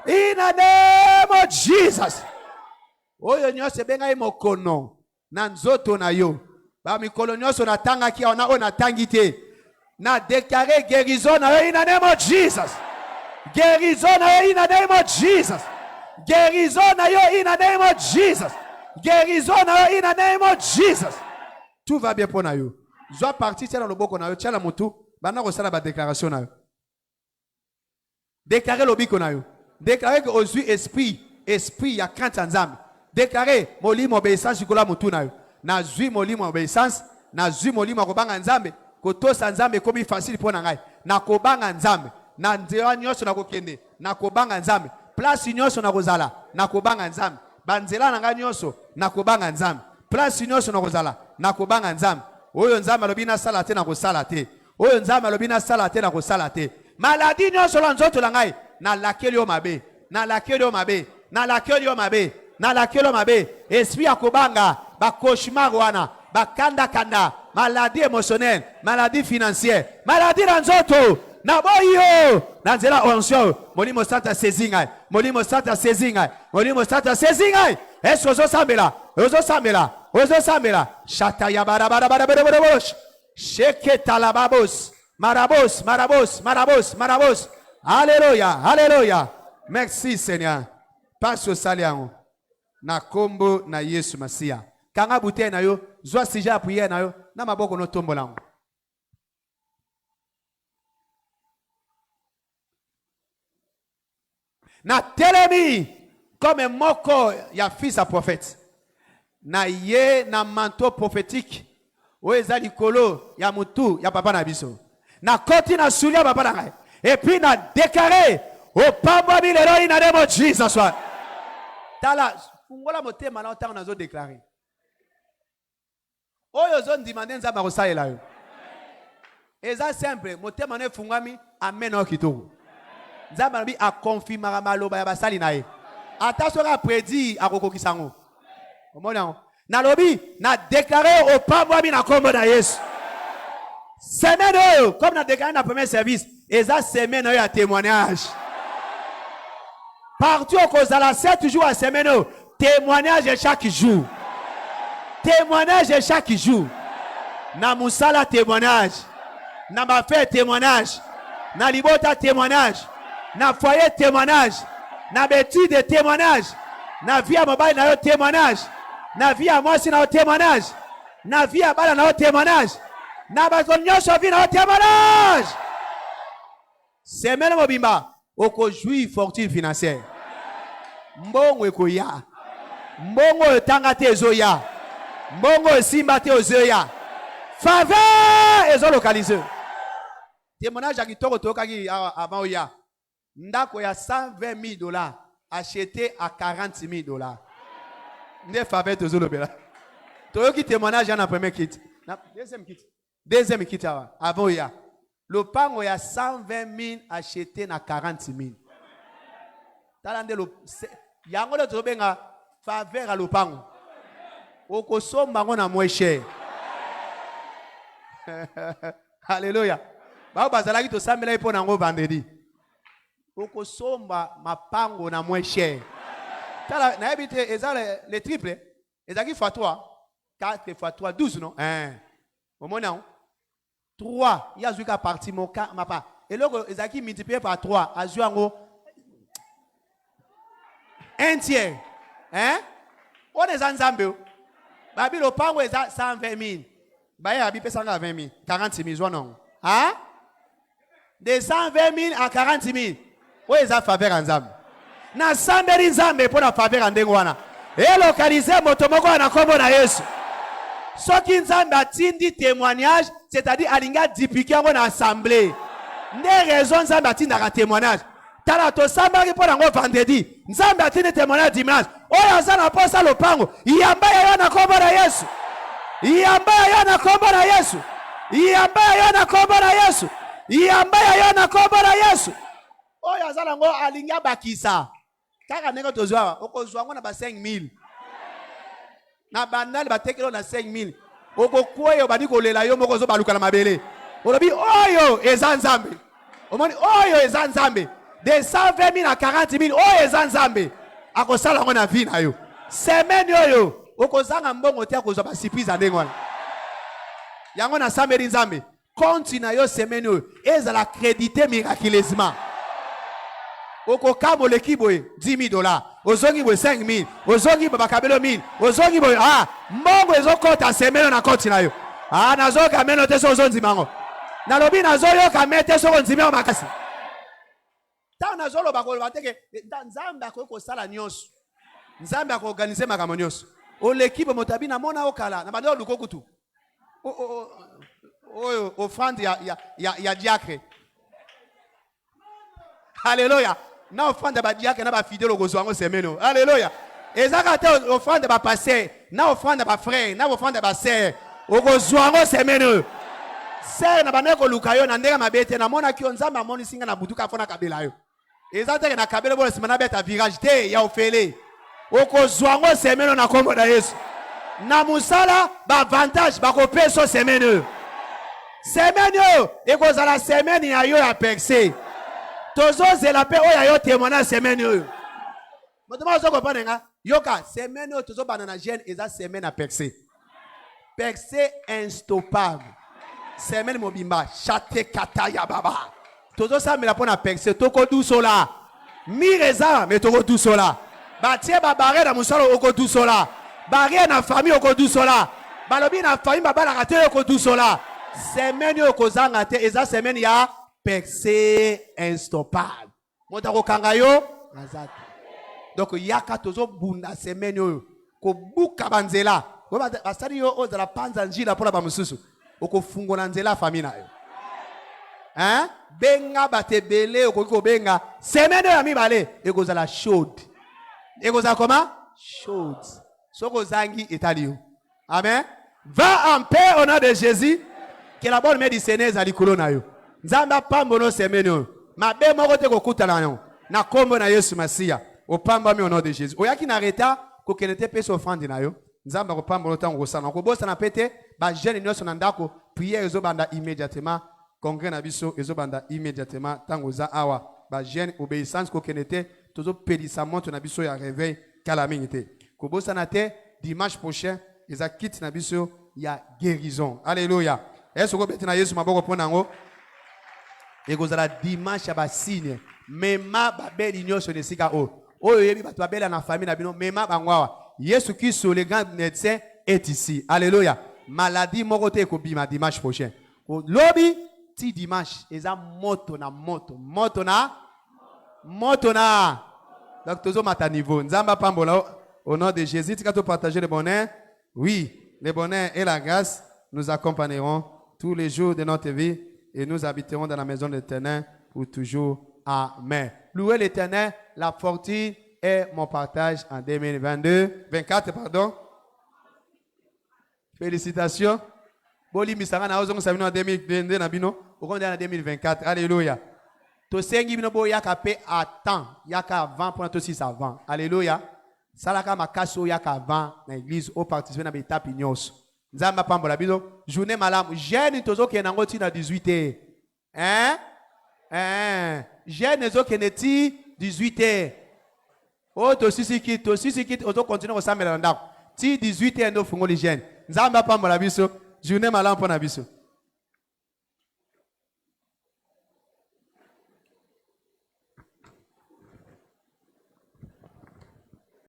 In the name of Jesus. Oyo nyose benga mokono na nzoto na yo. Ba mikolo nyose na tanga ki ona ona tangite. Na déclarer guérison na yo in the name of Jesus. Guérison na yo in the name of Jesus. Guérison na yo in the name of Jesus. Guérison na yo in the name of Jesus. Tout va bien pour na yo. Zwa parti tia na loboko na yo, tia la mutu, bana ko sala ba déclaration na yo. Déclarer lobiko na yo. Déclarer que aujourd'hui esprit ya crainte nzambe. Déclarer molimo obéissance sikola mutu na yo. Na zui molimo obéissance, na zui molimo kobanga nzambe, kotosa nzambe komi facile pour na ngai. Na kobanga nzambe, na nzela nyonso na kokende, na kobanga nzambe. Place nyonso na kozala, na kobanga nzambe. Banzela na ngai nyonso, na kobanga nzambe. Place nyonso na kozala, na kobanga nzambe. Oyo nzambe alobi na sala te na kosala te. Oyo nzambe alobi na sala te na kosala te. Maladie nyonso la nzoto la ngai, na lakeli yo mabe, na lakeli yo mabe, na lakeli yo mabe. Na la kelo mabe, esprit ya kobanga, ba cauchemar wana, ba kanda, maladie émotionnelle, maladie financière, maladie na nzoto, na boyo, na nzela onction, molimo santa sezinga, molimo santa sezinga, molimo santa sezinga, est ozo sambela, shata ya bara, sheke talababos, marabos, alléluia, merci Seigneur, passe au saliango. Na kombo na Yesu Masia. Kanga bouteille na yo, zwa sija prière na yo, na maboko no tombolango. Na telemi comme moko ya fils à prophète. Na ye na manteau prophétique. O ezali kolo ya mutu ya papa na biso. Na koti na sulia papa na ngai. Et puis na déclaré au pamba bilero in the name of Jesus. Tala fungola motema na otanga nazo déclarer. Oyo zo ndimande nzamba kosalela yo. Eza simple, motema na fungami amen o kitoko. Nzamba nabi a confirmera maloba ya basali na ye. Ata soka prédit akokokisa ngo. Omona na lobi na déclarer au pamba bi na kombo na Yesu. Semaine oyo comme na déclarer na premier service, eza semaine oyo ya témoignage. Partout au Kozala 7 jours à semaine. Témoignage chaque jour. Témoignage chaque jour. Na musala témoignage. Na mafé témoignage. Na libota témoignage. Na foyer témoignage. Na bétude témoignage. Na vie à mobile na témoignage. Na vie à moi si na témoignage. Na vie à bala na témoignage. Na bazonyo sovi na témoignage. Semaine mobimba. Oko jouir fortune financière. Mbongo ekoya. Mbongo tangate ezoya. Mbongo simba te ozoya. Faveur et localisé. Témoignage à Kitoko Tokagi avant Oya. Ndako ya 120 000 $ acheté à 40 000 $. Ne faveur de Zolobela. Toyoki témoignage en premier kit. Deuxième kit. Deuxième kit avant Oya. Le pan ya 120 000 acheté à 40 000. Talande le yango le tobenga faveur à lopango. Okosomba ngona moins cher. Alléluia. Ba bazalaki to sambela ipo nango vendredi. Okosomba mapango na moins cher. Tala na habite eza les triples. Ezaki fois 3. 4 fois 3 12 non? Au moment 3, il y a zuka parti mon cas mapa. Et là ezaki multiplié par 3, azuango 1 tiers. Hein? On est en Zambie. Babi le pango est à 120 000. Baye abi 120 000. 40 000 non. Hein? De 120 000 à 40 000. Où est ça faveur en Zambie? Na samberi Nzambe pour la faveur en Dengwana. Et localiser motomoko na kombo na Yesu. Soki Nzambe atindi témoignage, c'est-à-dire alinga dipiki yango na assemblée. Ne raison Nzambe atindaka témoignage. Tala to sambaki pour nango vendredi. Nzambe atindi témoignage dimanche. Oyo azana posa lopango. Iyamba ya na kombo na Yesu. Iyamba ya na kombo na Yesu. Iyamba ya na kombo na Yesu. Iyamba ya na kombo na Yesu. Oyo azana ngo alinga bakisa. Kaka nego tozwa okozwa ngo na ba 5 000. Na bandali batekelo na 5 000. Okokwoyo badi kolela yo moko zo baluka na mabele. Olobi oyo eza Nzambe. Omoni oyo eza Nzambe. De 120 000 à 40 000 oyo eza Nzambe. Akosala ngo na vie na yo. Semaine oyo okozanga mbongo te akozwa ba surprise ndenge wana. Yango na sambeli Nzambe. Compte na yo semaine oyo ezala crédité miraculeusement. Oko kabo lekiboye 10 000 $. Ozongi boye 5 000. Ozongi bakabelo 1000. Ozongi boye mbongo ezokota semaine na compte na yo. Nazoka meno te so ozonzi mango. Nalobi nazoyo ka mete so onzimeo makasi. Ta nazolo bakolo bateke Nzambe akoko sala nyonso. Nzambe akoorganiser makambo nyonso. O l'équipe motabi na mona okala na bando lukokutu. Oyo offrande ya diacre. Alléluia. Na offrande ba diacre na ba fidèle okozwango semeno. Alléluia. Ezaka te offrande ba pasteur, na offrande ba frère, na offrande ba sœur. Okozwango semeno. Sœur na baneko lukayo na ndenge mabete na mona ki Nzambe amoni singa na butuka fona kabela yo. Ezate na kabela bo simana beta virage te ya ofele. Okozwango semeno na kombo na Yesu. Na musala ba avantage ba ko peso semeno. Semeno ekozala semeni ya yo ya percé. Tozo zela pe oya yo témoignage semaine oyo. Motoma zo comprendre nga. Yoka semaine oyo tozo banana jeune eza semaine à percé. Percé instoppable. Semaine mobimba chate kataya baba. Tozo samela pona percé toko dusola. Mireza mais toko dusola. Ba tie ba barre na musalo oko dusola. Barre na famille oko dusola. Balobi na famille babala kate oko dusola. Semaine oyo kozanga te eza semaine ya percé instoppable. Motako kangayo nazati. Donc yaka tozo bunda semaine oyo ko buka banzela. Basali yo ozala panza njila pona ba mususu. Oko fungo na nzela famille na yo. Hein? Benga batebele oko benga semaine ya mibale ekozala chaude. Ekozala comment? Chaude. Soko zangi etalio. Amen. Va en paix au nom de Jésus. Que la bonne médecine ezali kolona yo. Nzamba pambono semeno. Mabe moko te kokutana yo. Na kombo na Yesu Masia. Opamba mi au nom de Jésus. Oyaki na reta ko kenete peso offrande na yo. Nzamba ko pambono tango kosana. Ko bosa na pete ba jeune nyonso na ndako prière ezobanda immédiatement. Congrès na biso ezobanda immédiatement tango za awa. Ba jeune obéissance ko kenete tozo pelisa monte na biso ya réveil kala mingite. Ko bosa na te dimanche prochain eza kit na biso ya guérison. Alléluia. Est-ce que vous avez Yesu maboko pona ngo? Ekozala dimanche ya ba signe. Mema babeli nyonso nesika o. Oyo yebi batu babela na famille na bino mema bangwawa. Yesu Christ le grand médecin est ici. Alléluia. Maladie moko te ekobima dimanche prochain. Lobi ti dimanche eza moto na moto. Moto na. Donc tozo mata niveau. Nzamba pambola au nom de Jésus tika to partager le bonheur. Oui, le bonheur et la grâce nous accompagneront tous les jours de notre vie et nous habiterons dans la maison de l'Éternel pour toujours. Amen. Louez l'Éternel, la fortune est mon partage en 2024, pardon. Félicitations. Boli misara na ozongo sabino en 2022 na bino, okonde en 2024. Alléluia. To sengi bino bo yaka pe à temps, yaka avant pour to 6 avant. Alléluia. Salaka makaso yaka avant na église au participer na betape nyos. Nzamba pambola biso, journée malamu, jeune tozo ke nango ti na 18h. Jeune zo ke neti 18h. Oh to sisi kit ozo continue ko samela ndako. Ti 18h ndo fungo li jeune. Nzamba pambola biso, journée malamu pona biso.